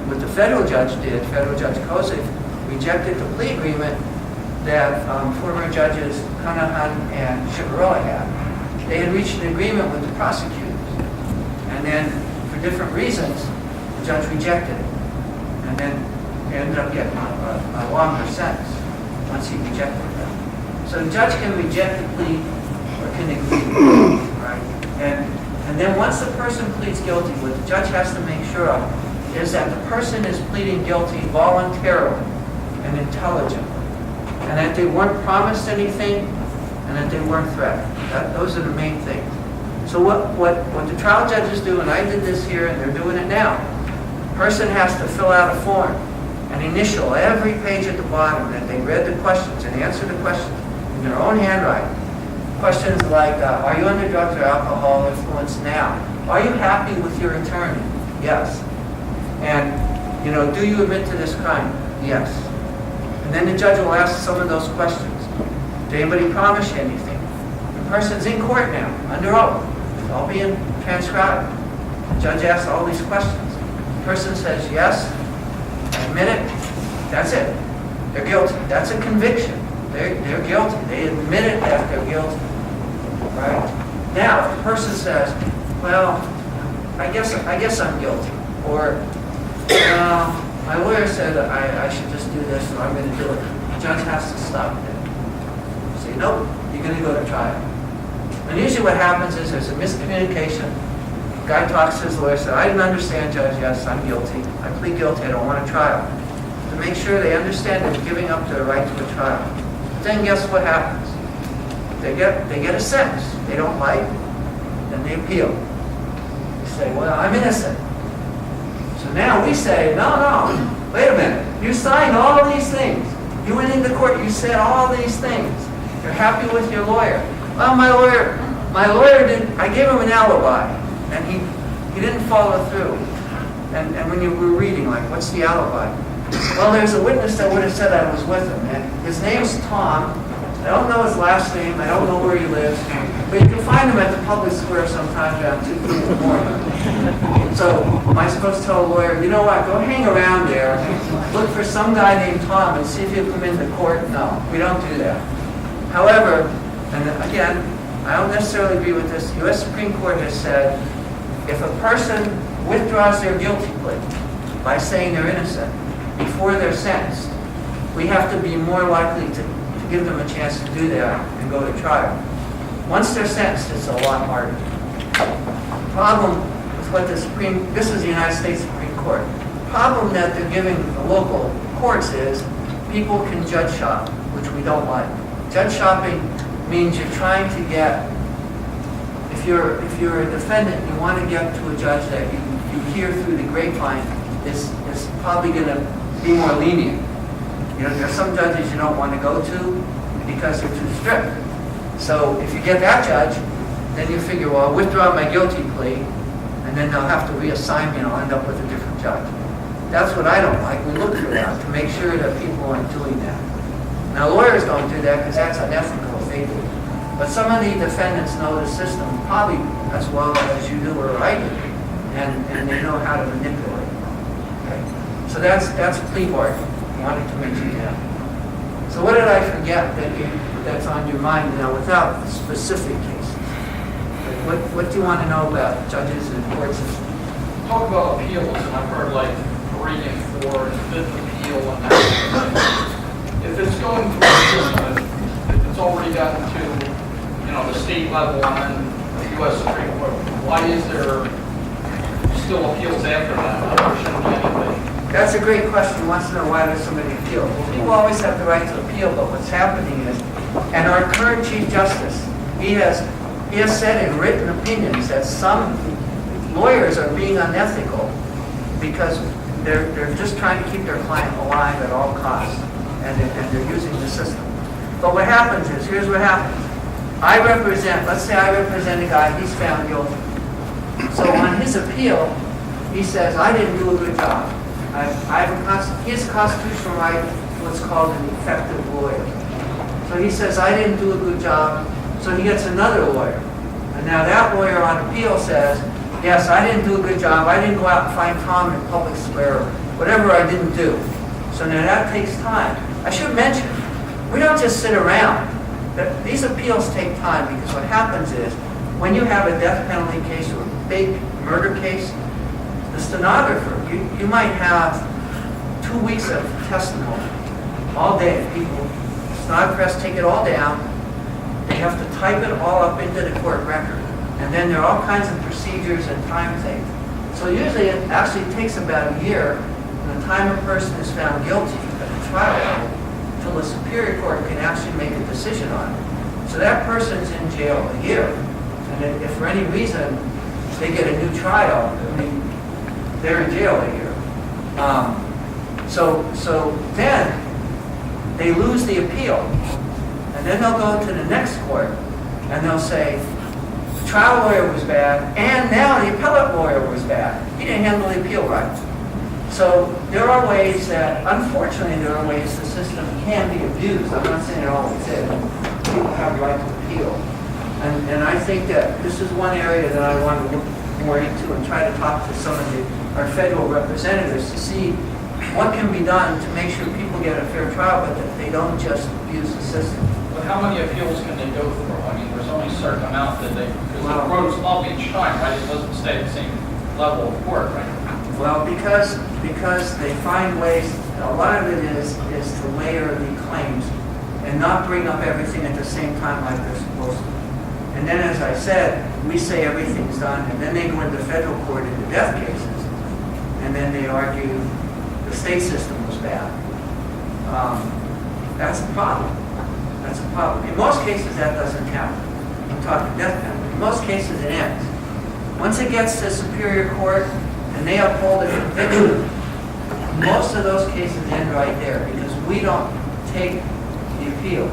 What the federal judge did, Federal Judge Kozik, rejected the plea agreement that former judges Cunahan and Chivarella had. They had reached an agreement with the prosecutors. And then, for different reasons, the judge rejected it. And then they ended up getting a longer sentence once he rejected it. So the judge can reject the plea or can agree. Right? And then once the person pleads guilty, what the judge has to make sure of is that the person is pleading guilty voluntarily and intelligently. And that they weren't promised anything and that they weren't threatened. Those are the main things. So what the trial judges do, and I did this here, and they're doing it now, the person has to fill out a form and initial every page at the bottom that they read the questions and answer the questions in their own handwriting. Questions like, are you under drugs or alcohol influence now? Are you happy with your attorney? Yes. And, do you admit to this crime? Yes. And then the judge will ask some of those questions. Did anybody promise you anything? The person's in court now, under oath. It's all being transcribed. The judge asks all these questions. The person says yes, admit it, that's it. They're guilty. That's a conviction. They're guilty. They admit it that they're guilty. Right? Now, if the person says, well, I guess I'm guilty. Or, my lawyer said I should just do this, so I'm going to do it. The judge has to stop it. Say, nope, you're going to go to trial. And usually what happens is there's a miscommunication. The guy talks to his lawyer, says, I didn't understand, Judge, yes, I'm guilty. I plead guilty, I don't want a trial. To make sure they understand they're giving up their right to a trial. But then guess what happens? They get a sentence they don't like, then they appeal. They say, well, I'm innocent. So now we say, no, wait a minute. You signed all these things. You went into court, you said all these things. You're happy with your lawyer. Well, my lawyer didn't, I gave him an alibi, and he didn't follow through. And when you were reading, like, what's the alibi? Well, there's a witness that would have said I was with him, and his name's Tom, I don't know his last name, I don't know where he lives, but you can find him at the public square sometimes around 2, 3 in the morning. So am I supposed to tell a lawyer, you know what, go hang around there, look for some guy named Tom and see if he'll come into court? No, we don't do that. However, and again, I don't necessarily agree with this, the U.S. Supreme Court has said, if a person withdraws their guilty plea by saying they're innocent before they're sentenced, we have to be more likely to give them a chance to do that and go to trial. Once they're sentenced, it's a lot harder. The problem with what this is the United States Supreme Court. The problem that they're giving the local courts is people can judge shop, which we don't like. Judge shopping means you're trying to get, if you're a defendant, you want to get to a judge that you hear through the grapevine is probably going to be more lenient. You know, there are some judges you don't want to go to because they're too strict. So if you get that judge, then you figure, well, I'll withdraw my guilty plea, and then they'll have to reassign me and I'll end up with a different judge. That's what I don't like. We look for that to make sure that people aren't doing that. Now, lawyers don't do that because that's unethical if they do. But some of the defendants know the system probably as well as you do or I do, and they know how to manipulate it. Okay? So that's plea bargaining. I wanted to mention that. So what did I forget that's on your mind now without specific cases? What do you want to know about judges and court systems? Talk about appeals, and I've heard like 3 and 4 and 5th appeal and that. If it's going through the system, if it's already gotten to, the state level and then the U.S. Supreme Court, why is there still appeals after that? There shouldn't be anything. That's a great question. He wants to know why there's so many appeals. Well, people always have the right to appeal, but what's happening is, and our current Chief Justice, he has said in written opinions that some lawyers are being unethical because they're just trying to keep their client alive at all costs, and they're using the system. But what happens is, here's what happens. Let's say I represent a guy, he's found guilty. So on his appeal, he says, I didn't do a good job. He has a constitutional right to what's called an effective lawyer. So he says, I didn't do a good job, so he gets another lawyer. And now that lawyer on appeal says, yes, I didn't do a good job, I didn't go out and find Tom in public square, whatever I didn't do. So now that takes time. I should mention, we don't just sit around. These appeals take time because what happens is, when you have a death penalty case or a big murder case, the stenographer, you might have 2 weeks of testimony all day. Stenographers take it all down. They have to type it all up into the court record. And then there are all kinds of procedures and time things. So usually it actually takes about a year from the time a person is found guilty at the trial level until the Superior Court can actually make a decision on it. So that person's in jail a year. And if for any reason they get a new trial, they're in jail a year. So then they lose the appeal. And then they'll go to the next court and they'll say, the trial lawyer was bad, and now the appellate lawyer was bad. He didn't handle the appeal right. So there are ways that, unfortunately, the system can be abused. I'm not saying it always is. People have the right to appeal. And I think that this is one area that I want to look more into and try to talk to some of our federal representatives to see what can be done to make sure people get a fair trial, but that they don't just abuse the system. But how many appeals can they go through? I mean, there's only a certain amount that because it grows up each time, right? It doesn't stay at the same level of court, right? Well, because they find ways, a lot of it is to layer the claims and not bring up everything at the same time like they're supposed to. And then, as I said, we say everything's done, and then they go into federal court into death cases, and then they argue the state system was bad. That's a problem. That's a problem. In most cases, that doesn't happen. I'm talking death penalty. In most cases, it ends. Once it gets to Superior Court and they uphold a conviction, most of those cases end right there because we don't take the appeal.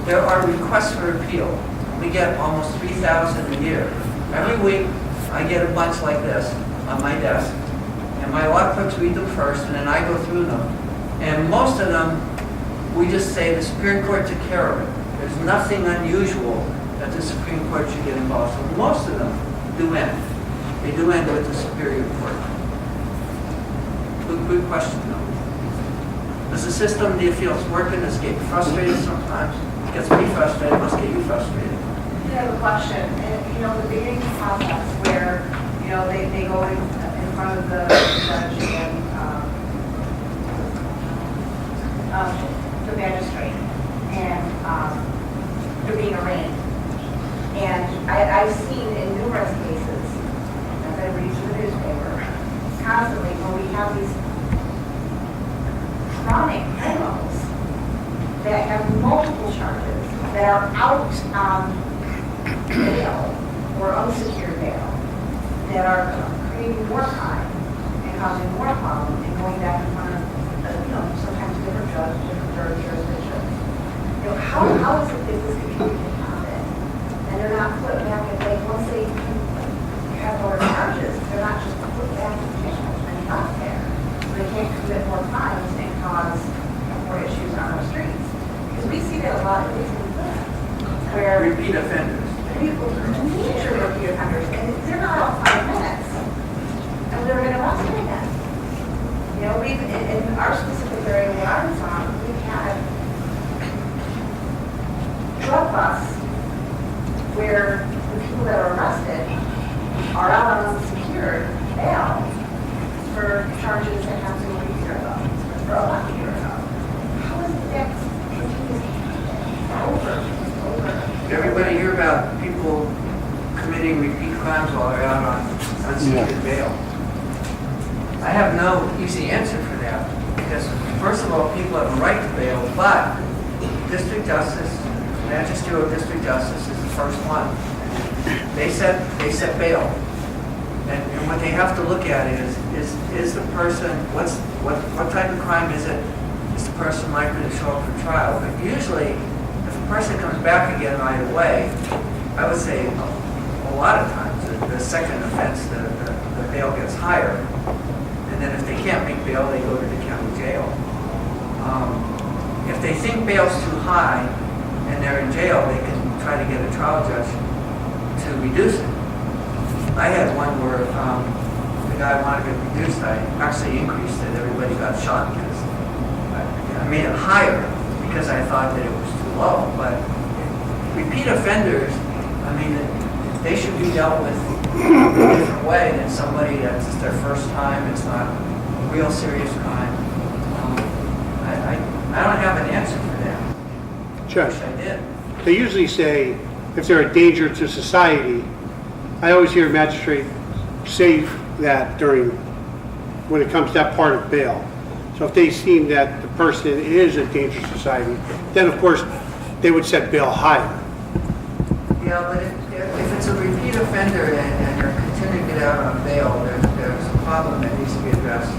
There are requests for appeal. We get almost 3,000 a year. Every week, I get a bunch like this on my desk, and my law clerks read them first, and then I go through them. And most of them, we just say the Superior Court took care of it. There's nothing unusual that the Supreme Court should get involved. So most of them do end. They do end with the Superior Court. Good question, though. Does the system, do you feel it's working? Does it get you frustrated sometimes? It gets me frustrated. It must get you frustrated. I have a question. And, the beginning process where, they go in front of the judge and the magistrate, and they're being arraigned. And I've seen in numerous cases, as I read through the newspaper, constantly when we have these chronic criminals that have multiple charges that are out on bail or unsecured bail, that are creating more crime and causing more problems and going back in front of, sometimes different judges, different jurisdictions. How is it that this can happen? And they're not put back in, once they have more charges, they're not just put back in jail and left there. So they can't commit more crimes and cause more issues on our streets. Because we see that a lot in these where Repeat offenders. people major repeat offenders, and they're not out 5 minutes, and they're going to arrest them again. We've, in our specific area where I was on, we've had drug busts where the people that are arrested are out on unsecured bail for charges that happened a year ago, or a lot year ago. How is that over? Everybody hear about people committing repeat crimes while they're out on unsecured bail. I have no easy answer for that, because first of all, people have a right to bail, but district justice, magisterial district justice is the first one. They set bail, and what they have to look at is the person, what type of crime is it? Is the person likely to show up for trial? But usually, if a person comes back again right away, I would say a lot of times the second offense, the bail gets higher. And then if they can't make bail, they go to the county jail. If they think bail's too high and they're in jail, they can try to get a trial judge to reduce it. I had one where the guy wanted it reduced. I actually increased it. Everybody got shocked because I made it higher because I thought that it was too low. But repeat offenders, they should be dealt with in a different way than somebody that's just their first time. It's not a real serious crime. I don't have an answer for that. Judge, I wish I did. they usually say if they're a danger to society. I always hear a magistrate say that when it comes to that part of bail. So if they seem that the person is a danger to society, then of course they would set bail higher. Yeah, but if it's a repeat offender and you're continuing to get out on bail, there's a problem that needs to be addressed.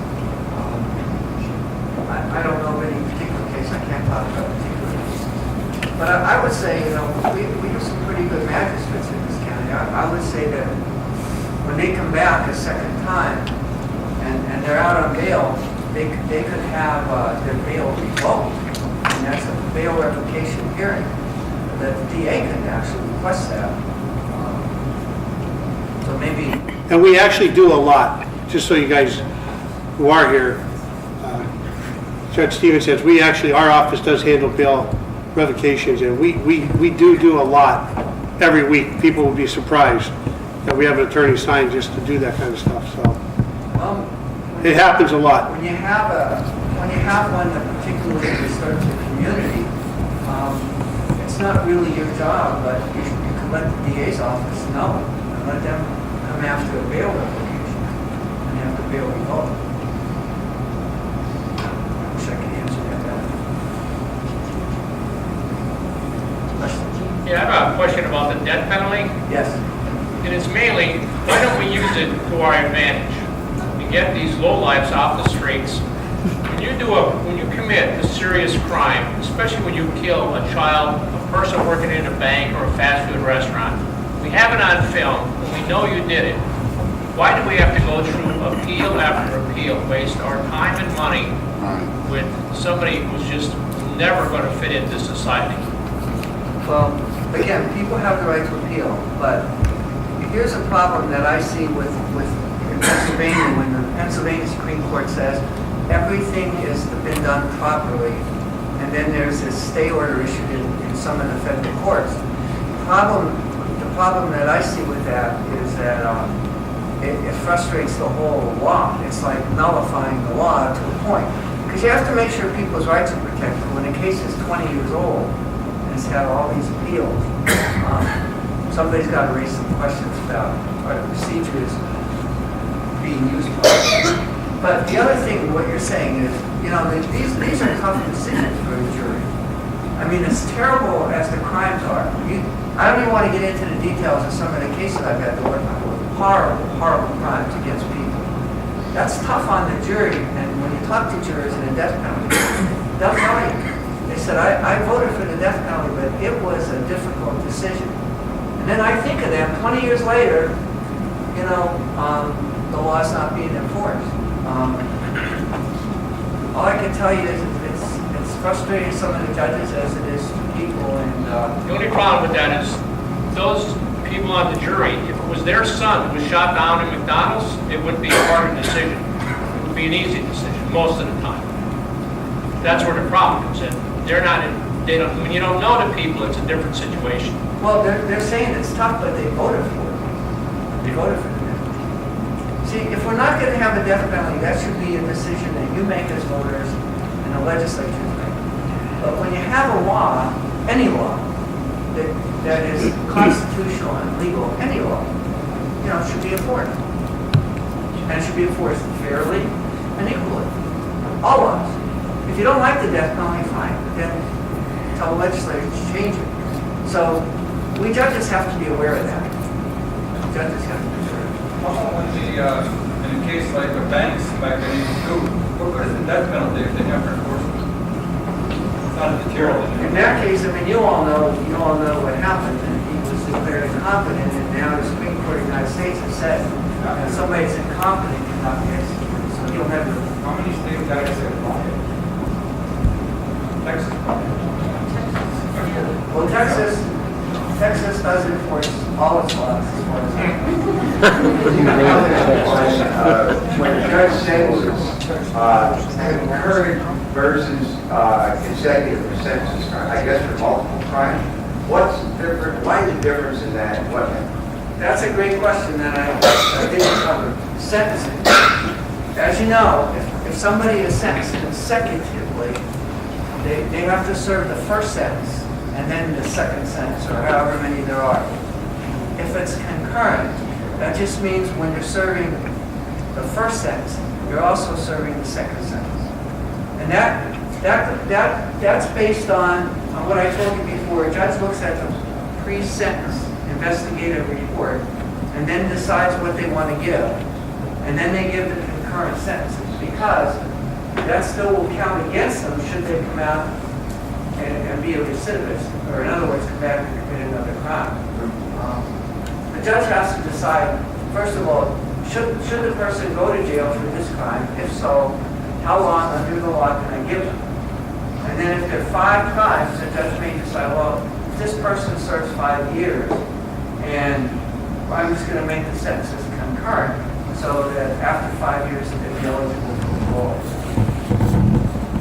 I don't know of any particular case. I can't talk about particular cases. But I would say, we have some pretty good magistrates in this county. I would say that when they come back a second time and they're out on bail, they could have their bail revoked. And that's a bail revocation hearing. The DA could actually request that. So maybe... And we actually do a lot, just so you guys who are here, Judge Stevens says, our office does handle bail revocations, and we do a lot every week. People will be surprised that we have an attorney signed just to do that kind of stuff, so. It happens a lot. When you have one that particularly disturbs the community, it's not really your job, but you can let the DA's office know and let them come after a bail revocation and have the bail revoked. I wish I could answer that better. Question? Yeah, I have a question about the death penalty, Yes. and it's mainly, why don't we use it to our advantage and get these lowlifes off the streets? When you commit a serious crime, especially when you kill a child, a person working in a bank or a fast food restaurant, we have it on film, and we know you did it. Why do we have to go through appeal after appeal, waste our time and money with somebody who's just never going to fit into society? Well, again, people have the right to appeal, but here's a problem that I see with in Pennsylvania, when the Pennsylvania Supreme Court says everything has been done properly, and then there's this stay order issued in some of the federal courts. The problem that I see with that is that it frustrates the whole law. It's like nullifying the law to a point. Because you have to make sure people's rights are protected. When a case is 20 years old and it's had all these appeals, somebody's got to raise some questions about are the procedures being used. But the other thing, what you're saying is, you know, these are tough decisions for a jury. I mean, as terrible as the crimes are, I don't even want to get into the details of some of the cases I've had to work on. Horrible, horrible crimes against people. That's tough on the jury, and when you talk to jurors in a death penalty, they'll tell you. They said, I voted for the death penalty, but it was a difficult decision. And then I think of them 20 years later, you know, the law's not being enforced. All I can tell you is it's frustrating some of the judges as it is to people. And The only problem with that is those people on the jury, if it was their son who was shot down in McDonald's, it wouldn't be a harder decision. It would be an easy decision most of the time. That's where the problem comes in. When you don't know the people, it's a different situation. well, they're saying it's tough, but they voted for it. They voted for the death penalty. See, if we're not going to have a death penalty, that should be a decision that you make as voters and the legislature make. But when you have a law, any law, that is constitutional and legal, any law, you know, should be enforced. And it should be enforced fairly and equally. All laws. If you don't like the death penalty, fine. Then tell the legislature to change it. So we judges have to be aware of that. Judges have to be aware of it. Also, when in a case like the banks back in 82, what good is the death penalty if they never enforce it? It's not a deterrent. In that case, I mean, you all know what happened, and he was declared incompetent, and now the Supreme Court of the United States has said that somebody that's incompetent cannot be executed. So he'll have to. How many states actually apply it? Texas. Well, Texas does enforce all its laws as far as When the judge said it was concurrent versus consecutive sentences, I guess for multiple crimes, what's different? Why the difference in that? What? That's a great question that I didn't cover. Sentencing. As you know, if somebody is sentenced consecutively, they have to serve the first sentence and then the second sentence, or however many there are. If it's concurrent, that just means when you're serving the first sentence, you're also serving the second sentence. And that's based on what I told you before. A judge looks at the pre-sentence investigative report and then decides what they want to give. And then they give the concurrent sentences, because that still will count against them should they come out and be a recidivist, or in other words, come back and commit another crime. The judge has to decide, first of all, should the person go to jail for this crime? If so, how long under the law can I give them? And then if there are 5 crimes, the judge may decide, well, if this person serves 5 years, and I'm just going to make the sentences concurrent, so that after 5 years they'll be eligible for parole.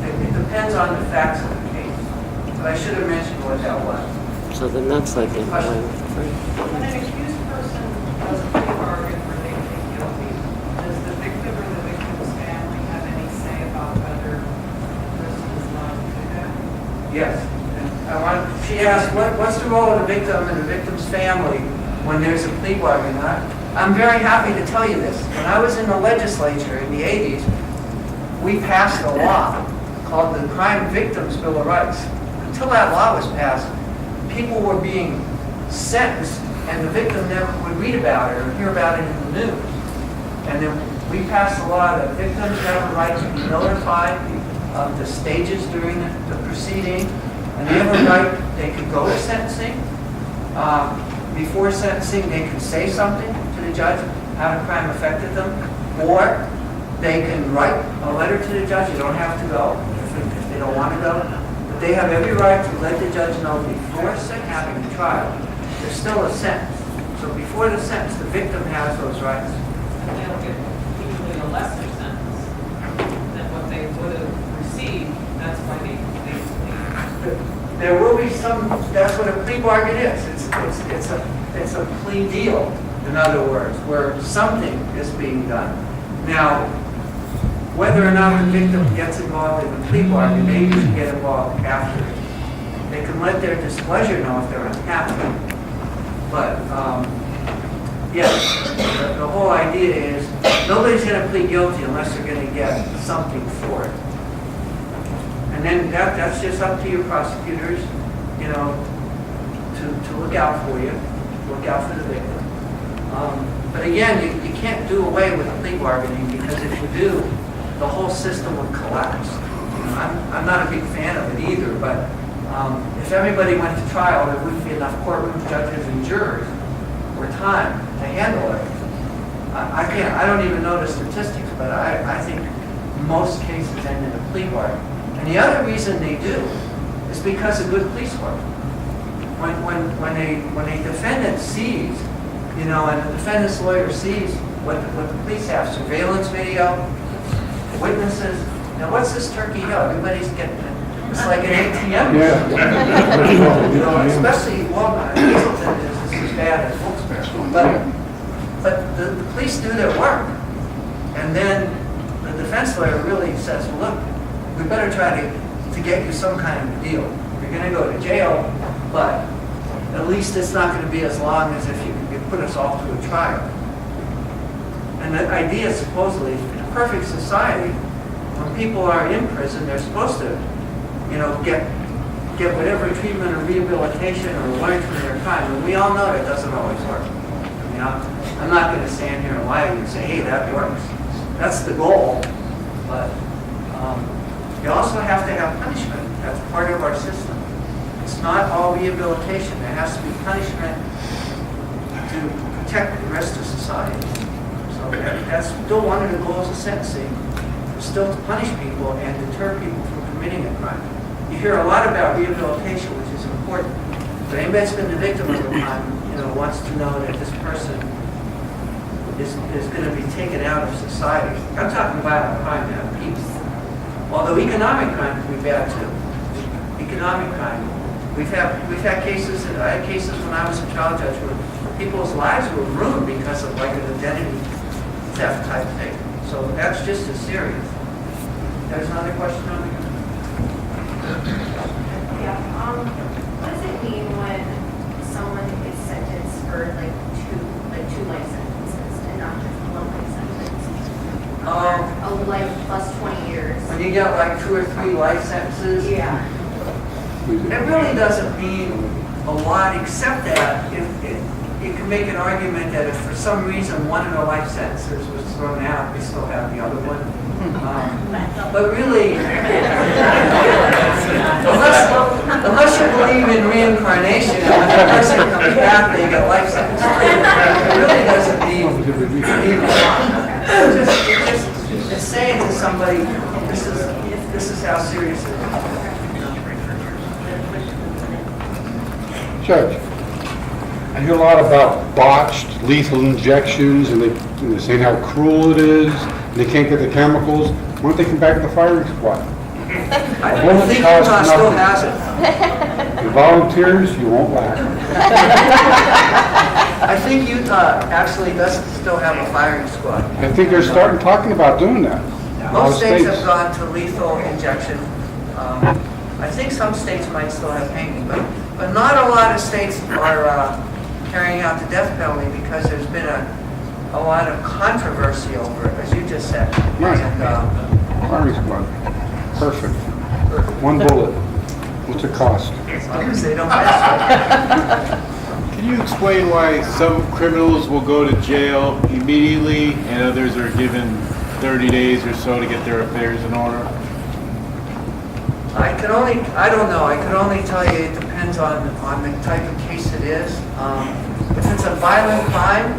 It depends on the facts of the case. But I should have mentioned what that was. So then that's like a When an accused person does a plea bargain where they plead guilty, does the victim or the victim's family have any say about whether the person is allowed to do that? Yes. She asked, what's the role of the victim and the victim's family when there's a plea bargain? I'm very happy to tell you this. When I was in the legislature in the 80s, we passed a law called the Crime Victims Bill of Rights. Until that law was passed, people were being sentenced and the victim never would read about it or hear about it in the news. And then we passed a law that victims have a right to be notified of the stages during the proceeding, and they have a right, they could go to sentencing. Before sentencing, they could say something to the judge, how the crime affected them, or they can write a letter to the judge. You don't have to go if they don't want to go. The they have every right to let the judge know before having a trial, there's still a sentence. So before the sentence, the victim has those rights. They'll get usually a lesser sentence than what they would have received. That's why they There will be some, that's what a plea bargain is. It's a plea deal, in other words, where something is being done. Now, whether or not the victim gets involved in the plea bargain, they usually get involved after. They can let their displeasure know if they're unhappy. But, yes, the whole idea is nobody's going to plead guilty unless they're going to get something for it. And then that's just up to your prosecutors, you know, to look out for you, look out for the victim. But again, you can't do away with plea bargaining, because if you do, the whole system would collapse. You know, I'm not a big fan of it either, but if everybody went to trial, there wouldn't be enough courtroom judges and jurors or time to handle it. I don't even know the statistics, but I think most cases end in a plea bargain. And the other reason they do is because of good police work. When a defendant sees, you know, and the defendant's lawyer sees what the police have, surveillance video, witnesses. Now, what's this Turkey Hill? Everybody's getting it. It's like an ATM. You know, especially Walnut. Hazelton is as bad as Wilkes-Barre. But the police do their work. And then the defense lawyer really says, well, look, we better try to get you some kind of deal. You're going to go to jail, but at least it's not going to be as long as if you put us all through a trial. And the idea, supposedly, in a perfect society, when people are in prison, they're supposed to, you know, get whatever treatment or rehabilitation or learn from their crime. And we all know that doesn't always work. You know, I'm not going to stand here and lie to you and say, hey, that works. That's the goal. But you also have to have punishment. That's part of our system. It's not all rehabilitation. There has to be punishment to protect the rest of society. So that's still one of the goals of sentencing, is still to punish people and deter people from committing a crime. You hear a lot about rehabilitation, which is important. But anybody that's been the victim of a crime, you know, wants to know that this person is going to be taken out of society. I'm talking violent crime now, peace. Although economic crime can be bad too. Economic crime. We've had cases, I had cases when I was a trial judge where people's lives were ruined because of like an identity theft type thing. So that's just as serious. There's another question on there? Yeah, what does it mean when someone is sentenced for two life sentences and not just one life sentence? A life plus 20 years. When you get like 2 or 3 life sentences, Yeah. it really doesn't mean a lot, except that if you can make an argument that if for some reason one of the life sentences was thrown out, we still have the other one. But really, unless you believe in reincarnation, and when the person comes back, they get life sentences. It really doesn't mean a lot. It's saying to somebody, this is how serious it is. Judge, I hear a lot about botched lethal injections, and they're saying how cruel it is, and they can't get the chemicals. Why don't they come back to the firing squad? I think Utah still has it. You volunteers, you won't laugh. I think Utah actually does still have a firing squad. I think they're starting talking about doing that. A lot of Most states have gone to lethal injection. I think some states might still have hanging, but not a lot of states are carrying out the death penalty because there's been a lot of controversy over it, as you just said. Right. And, Firing squad. Perfect. One bullet. What's it cost? as long as they don't mess with it. Can you explain why some criminals will go to jail immediately and others are given 30 days or so to get their affairs in order? I don't know. I can only tell you it depends on the type of case it is. If it's a violent crime,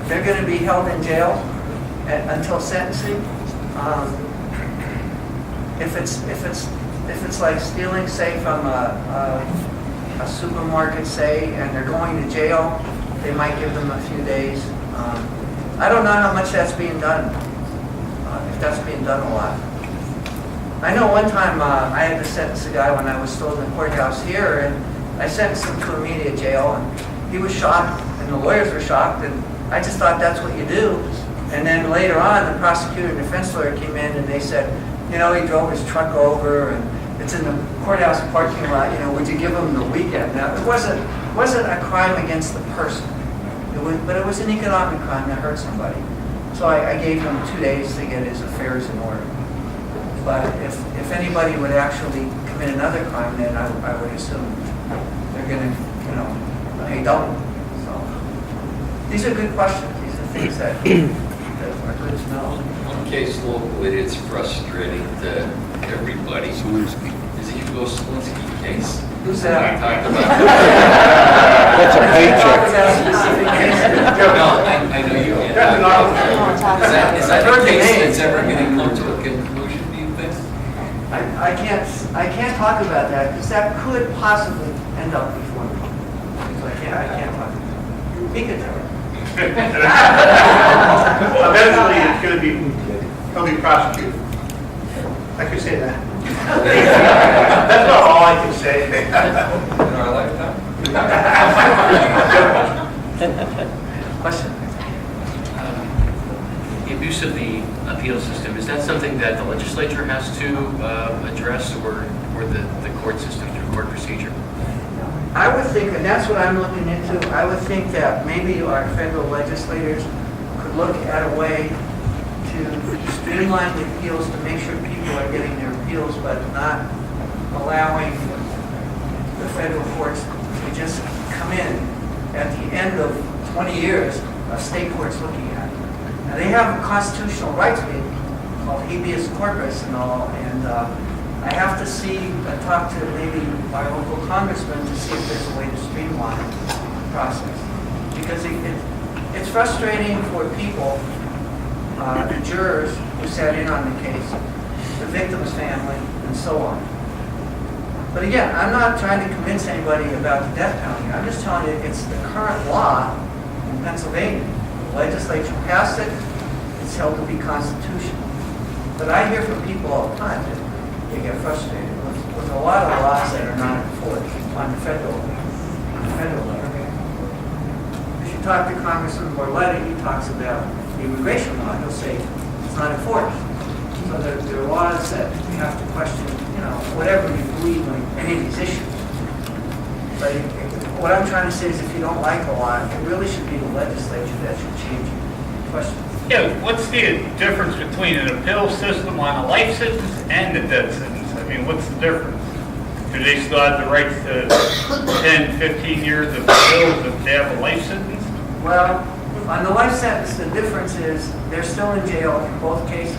they're going to be held in jail until sentencing. If if it's like stealing, say, from a supermarket, say, and they're going to jail, they might give them a few days. I don't know how much that's being done, if that's being done a lot. I know one time I had to sentence a guy when I was still in the courthouse here, and I sentenced him to immediate jail, and he was shocked, and the lawyers were shocked, and I just thought that's what you do. And then later on, the prosecutor and defense lawyer came in, and they said, you know, he drove his truck over, and it's in the courthouse parking lot, you know, would you give him the weekend? Now, it wasn't a crime against the person, but it was an economic crime that hurt somebody. So I gave him 2 days to get his affairs in order. But if anybody would actually commit another crime, then I would assume they're going to, you know, pay double. So these are good questions. These are things that are good to know. One case locally that's frustrating to everybody is the Hugo Slinsky case. Who's that? I talked about That's a paycheck. No, I know you can't. Is that a case that's ever going to come to a conclusion, do you think? I can't talk about that because that could possibly end up before me. So I can't talk about it. He could tell it. Eventually, it's going to be, he'll be prosecuted. I can say that. That's not all I can say. In our lifetime. Question? The abuse of the appeal system, is that something that the legislature has to address or the court system through court procedure? I would think, and that's what I'm looking into, I would think that maybe our federal legislators could look at a way to streamline the appeals to make sure people are getting their appeals, but not allowing the federal courts to just come in at the end of 20 years of state courts looking at it. Now, they have constitutional rights being called habeas corpus and all, and I have to talk to maybe our local congressman to see if there's a way to streamline the process. Because it's frustrating for people, the jurors who sat in on the case, the victim's family, and so on. But again, I'm not trying to convince anybody about the death penalty. I'm just telling you it's the current law in Pennsylvania. The legislature passed it. It's held to be constitutional. But I hear from people all the time that they get frustrated with a lot of laws that are not enforced on the federal level. If you talk to Congressman Borletti, he talks about the immigration law. He'll say it's not enforced. So there are laws that you have to question, you know, whatever you believe on any of these issues. But what I'm trying to say is if you don't like a law, it really should be the legislature that should change it. Question? Yeah, what's the difference between an appeal system on a life sentence and a death sentence? I mean, what's the difference? Do they still have the rights to 10, 15 years of appeals if they have a life sentence? Well, on the life sentence, the difference is they're still in jail in both cases.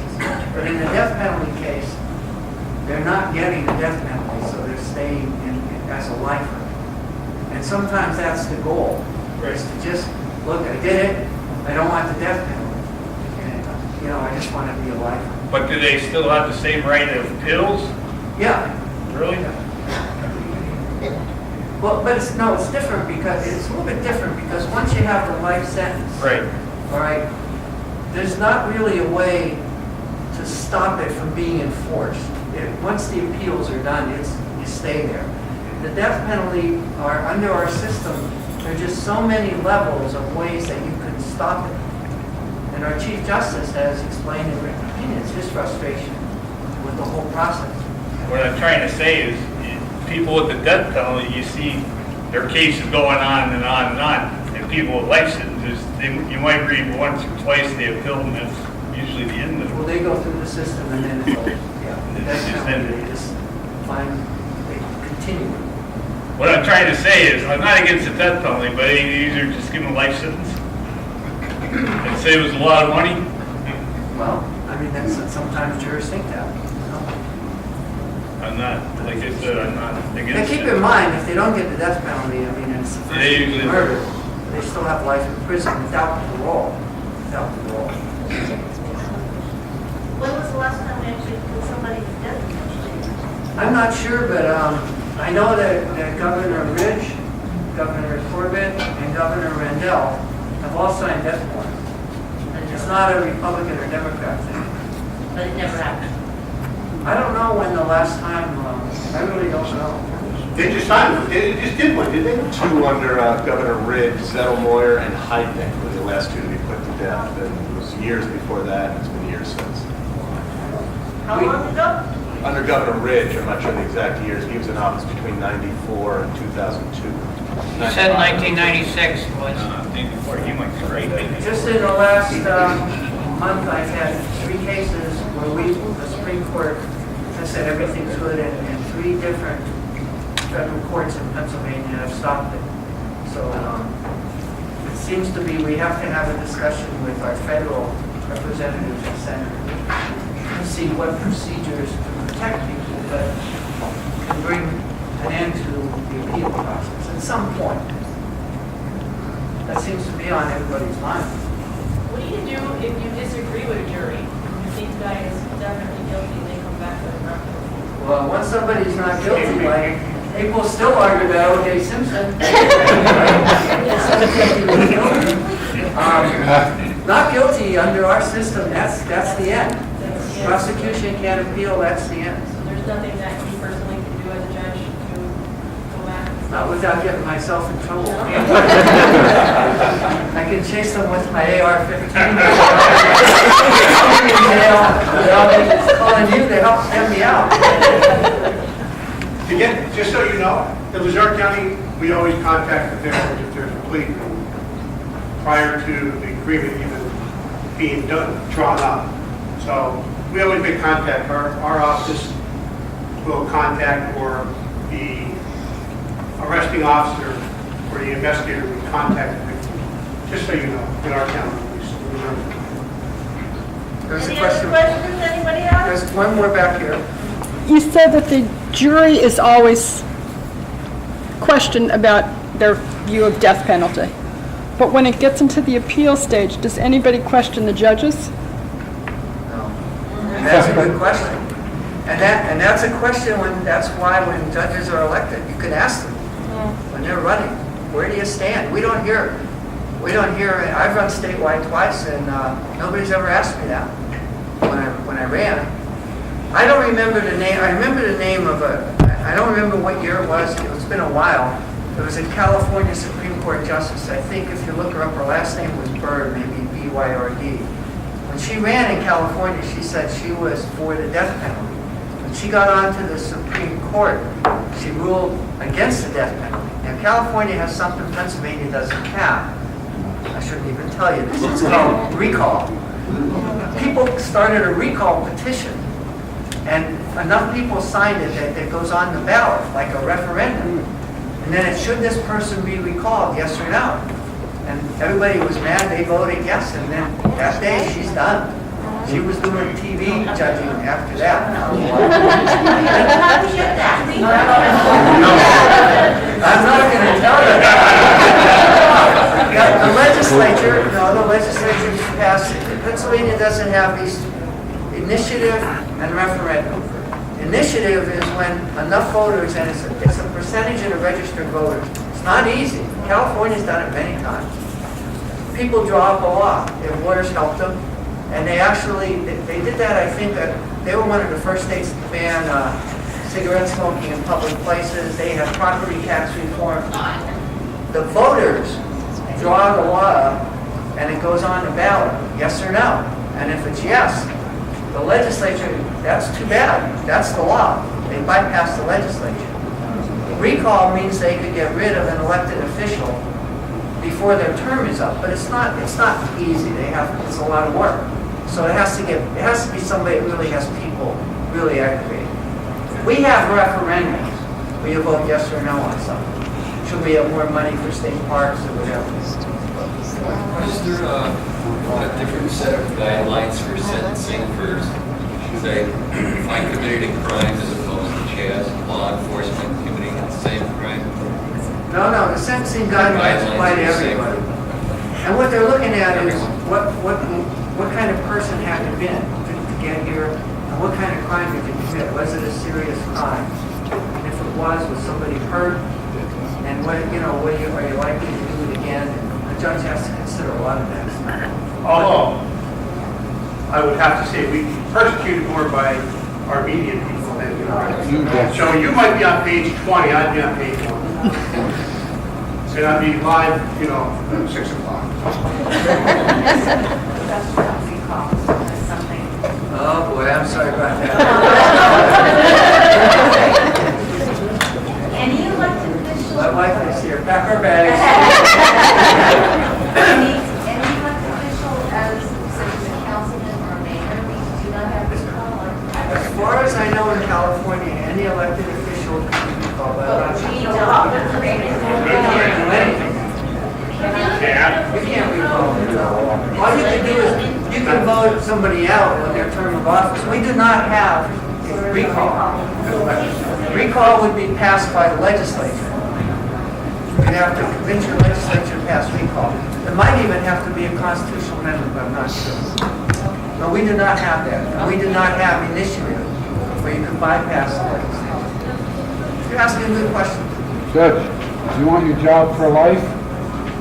But in the death penalty case, they're not getting the death penalty, so they're staying as a lifer. And sometimes that's the goal, is to just, look, I did it, I don't want the death penalty. And, you know, I just want to be a lifer. But do they still have the same right of appeals? Yeah. Really? Well, but it's different because, it's a little bit different because once you have the life sentence. Right. All right, there's not really a way to stop it from being enforced. Once the appeals are done, you stay there. The death penalty, under our system, there are just so many levels of ways that you can stop it. And our Chief Justice has explained in written opinions his frustration with the whole process. What I'm trying to say is, people with the death penalty, you see their cases going on and on and on. And people with life sentences, you might read once or twice they appeal them, and it's usually the end of it. Well, they go through the system and then it's over. Yeah. The death penalty, they just they continue. What I'm trying to say is, I'm not against the death penalty, but either just give them a life sentence and save us a lot of money. Well, I mean, that's sometimes jurors think that. I'm not, like I said, I'm not Now against keep it. in mind, if they don't get the death penalty, I mean, it's the first They degree usually- murder, they still have life in prison without parole. Without parole. When was the last time we actually put somebody to death? I'm not sure, but I know that Governor Ridge, Governor Corbett, and Governor Rendell have all signed death warrants. It's not a Republican or Democrat thing. But it never happened. I don't know when the last time, I really don't know. They just signed one. They just did one, did they? Two under Governor Ridge, Zettelmoyer, and Heidnik were the last two to be put to death. And it was years before that, and it's been years since. How long ago? Under Governor Ridge, I'm not sure the exact years, he was in office between 94 and 2002. You said 1996 was. 94, you might be right. Just in the last month, I've had 3 cases where the Supreme Court has said everything's good, and 3 different federal courts in Pennsylvania have stopped it. So it seems to be we have to have a discussion with our federal representatives and senators to see what procedures to protect people that can bring an end to the appeal process at some point. That seems to be on everybody's mind. What do you do if you disagree with a jury? You think the guy is definitely guilty, and they come back with a not guilty? Well, once somebody's not guilty, like, people still argue about O.J. Simpson. Not guilty under our system, that's the end. Prosecution can't appeal, that's the end. So there's nothing that you personally can do as a judge to go back? Not without getting myself in trouble. I can chase them with my AR-15. They're calling you to help send me out. Again, just so you know, in Luzerne County, we always contact the victims if there's a plea prior to the agreement even being done, drawn up. So we always make contact. Our office will contact, or the arresting officer or the investigator will contact the victim. Just so you know, in our county, at least. There's a Any question. other questions, anybody else? There's one more back here. You said that the jury is always questioned about their view of death penalty. But when it gets into the appeal stage, does anybody question the judges? No. And that's a good question. And that's a question that's why when judges are elected, you can ask them when they're running, where do you stand? We don't hear, I've run statewide twice, and nobody's ever asked me that when I ran. I don't remember the name. I remember the name of I don't remember what year it was. It's been a while. It was a California Supreme Court justice. I think if you look her up, her last name was Byrd, maybe B-Y-R-D. When she ran in California, she said she was for the death penalty. When she got onto the Supreme Court, she ruled against the death penalty. Now, California has something Pennsylvania doesn't have. I shouldn't even tell you this. It's called recall. People started a recall petition. And enough people signed it that it goes on the ballot, like a referendum. And then should this person be recalled, yes or no? And everybody was mad, they voted yes, and then that day, she's done. She was doing TV judging after that. How do we get that? I'm not going to tell you. The legislature passed, Pennsylvania doesn't have these initiative and referendum. Initiative is when enough voters, and it's a percentage of the registered voters. It's not easy. California's done it many times. People draw up a law. Their voters helped them. And they did that, I think, that they were one of the first states to ban cigarette smoking in public places. They had property tax reform. The voters draw the law up, and it goes on the ballot, yes or no. And if it's yes, the legislature, that's too bad. That's the law. They bypass the legislature. Recall means they could get rid of an elected official before their term is up, but it's not easy. It's a lot of work. So it has to be somebody that really has people really aggravated. We have referendums where you vote yes or no on something. Should we have more money for state parks or whatever? Is there a different set of guidelines for sentencing for, say, if I committed a crime as opposed to just law enforcement committing the same crime? No, the sentencing guidelines apply to everybody. And what they're looking at is what kind of person had to been to get here, And what kind of crime did you commit? Was it a serious crime? And if it was somebody hurt? And what, are you likely to do it again? And the judge has to consider a lot of that stuff. Although, I would have to say, we persecuted more by our media people than so you might be on page 20, I'd be on page 1. And I'd be live, at 6 o'clock. Oh boy, I'm sorry about that. Any elected official? My wife is here. Pack her bags. Any elected official, as such as a councilman or a mayor, we do not have this call. As far as I know in California, any elected official can be called by But election. we don't. They can't do anything. You can't recall. All you can do is, you can vote somebody out when their term of office. We do not have a recall. Recall would be passed by the legislature. You'd have to convince your legislature to pass recall. It might even have to be a constitutional amendment, but I'm not sure. No, we do not have that. And we do not have initiative where you can bypass the legislature. You're asking a good question. Judge, do you want your job for life?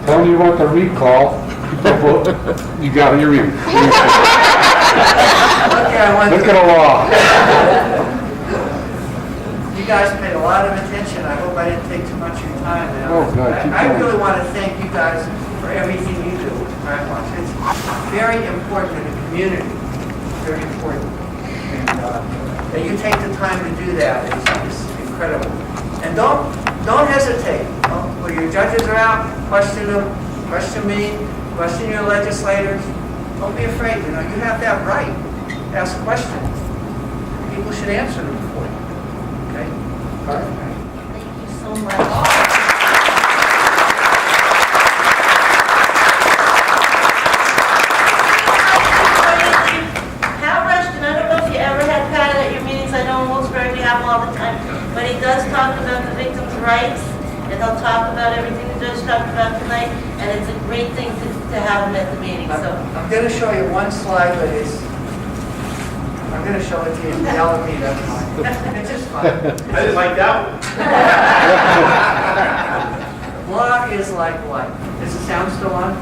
Tell me you want the recall. You got it, you're in. Look at the law. You guys paid a lot of attention. I hope I didn't take too much of your time. Oh, God, keep I going. really want to thank you guys for everything you do with Crime Watch. It's very important in the community. Very important. And that you take the time to do that is incredible. And don't hesitate. When your judges are out, question them, question me, question your legislators. Don't be afraid. You have that right. Ask questions. People should answer them for you. Okay? All right. Thank you so much. Pat Rushton, I don't know if you ever had Pat at your meetings. I know in Wilkes-Barre we have him all the time, but he does talk about the victims' rights, and he'll talk about everything the judge talked about tonight, and it's a great thing to have him at the meeting. So I'm going to show you one slide, but I'm going to show it to you. Yell at me, that's fine. It's just fine. I just like that one. Law is like life. Is the sound still on?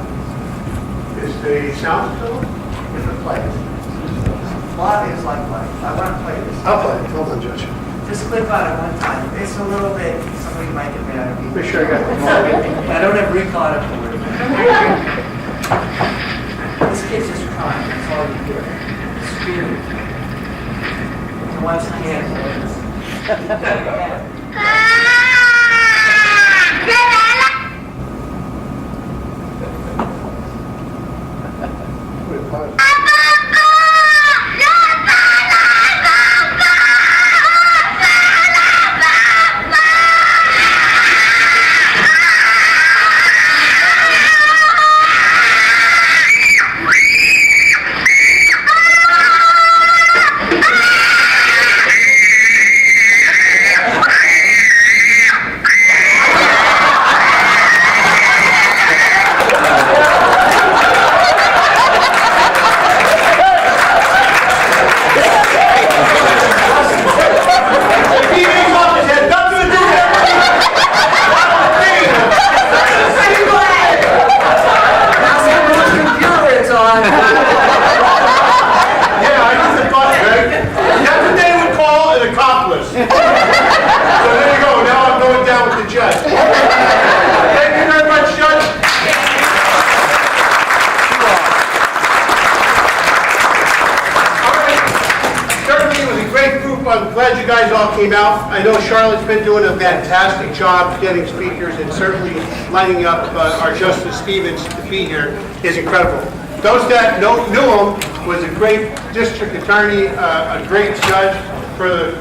Is the sound still on? If it plays. Law is like life. I want to play this. I'll play it. Hold on, Judge. Just click on it one time. It's a little bit, somebody might get mad at me. Make sure I got it. I don't have recall it for it. This kid's just crying. That's all you hear. Screaming. He wants to hand. I'm glad you guys all came out. I know Charlotte's been doing a fantastic job getting speakers, and certainly lining up our Justice Stevens to be here is incredible. Those that knew him, was a great district attorney, a great judge for the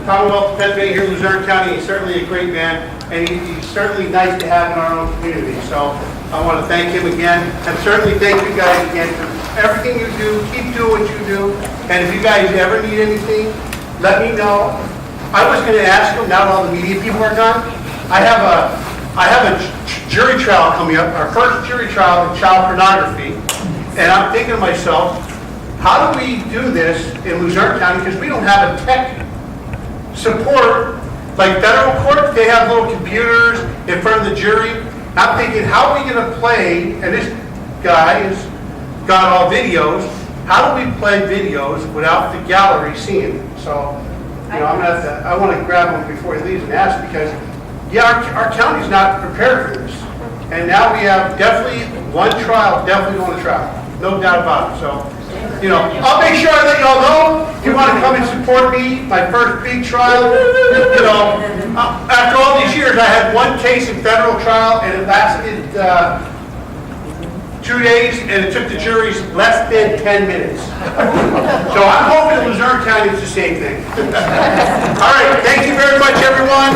Commonwealth of Pennsylvania here in Luzerne County. He's certainly a great man, and he's certainly nice to have in our own community. So I want to thank him again, and certainly thank you guys again for everything you do. Keep doing what you do, and if you guys ever need anything, let me know. I was going to ask him, now that all the media people are gone, I have a jury trial coming up, our first jury trial in child pornography, and I'm thinking to myself, how do we do this in Luzerne County, because we don't have a tech support, like federal court, they have little computers in front of the jury. I'm thinking, how are we going to play, and this guy has got all videos, how do we play videos without the gallery seeing it? So, you know, I'm gonna have to, I want to grab him before he leaves and ask, because, yeah, our county's not prepared for this. And now we have definitely one trial, definitely going to trial, no doubt about it. So, you know, I'll make sure that y'all know, if you want to come and support me, my first big trial, you know, after all these years, I had one case in federal trial, and it lasted 2 days, and it took the juries less than 10 minutes. So I'm hoping in Luzerne County it's the same thing. All right, thank you very much, everyone.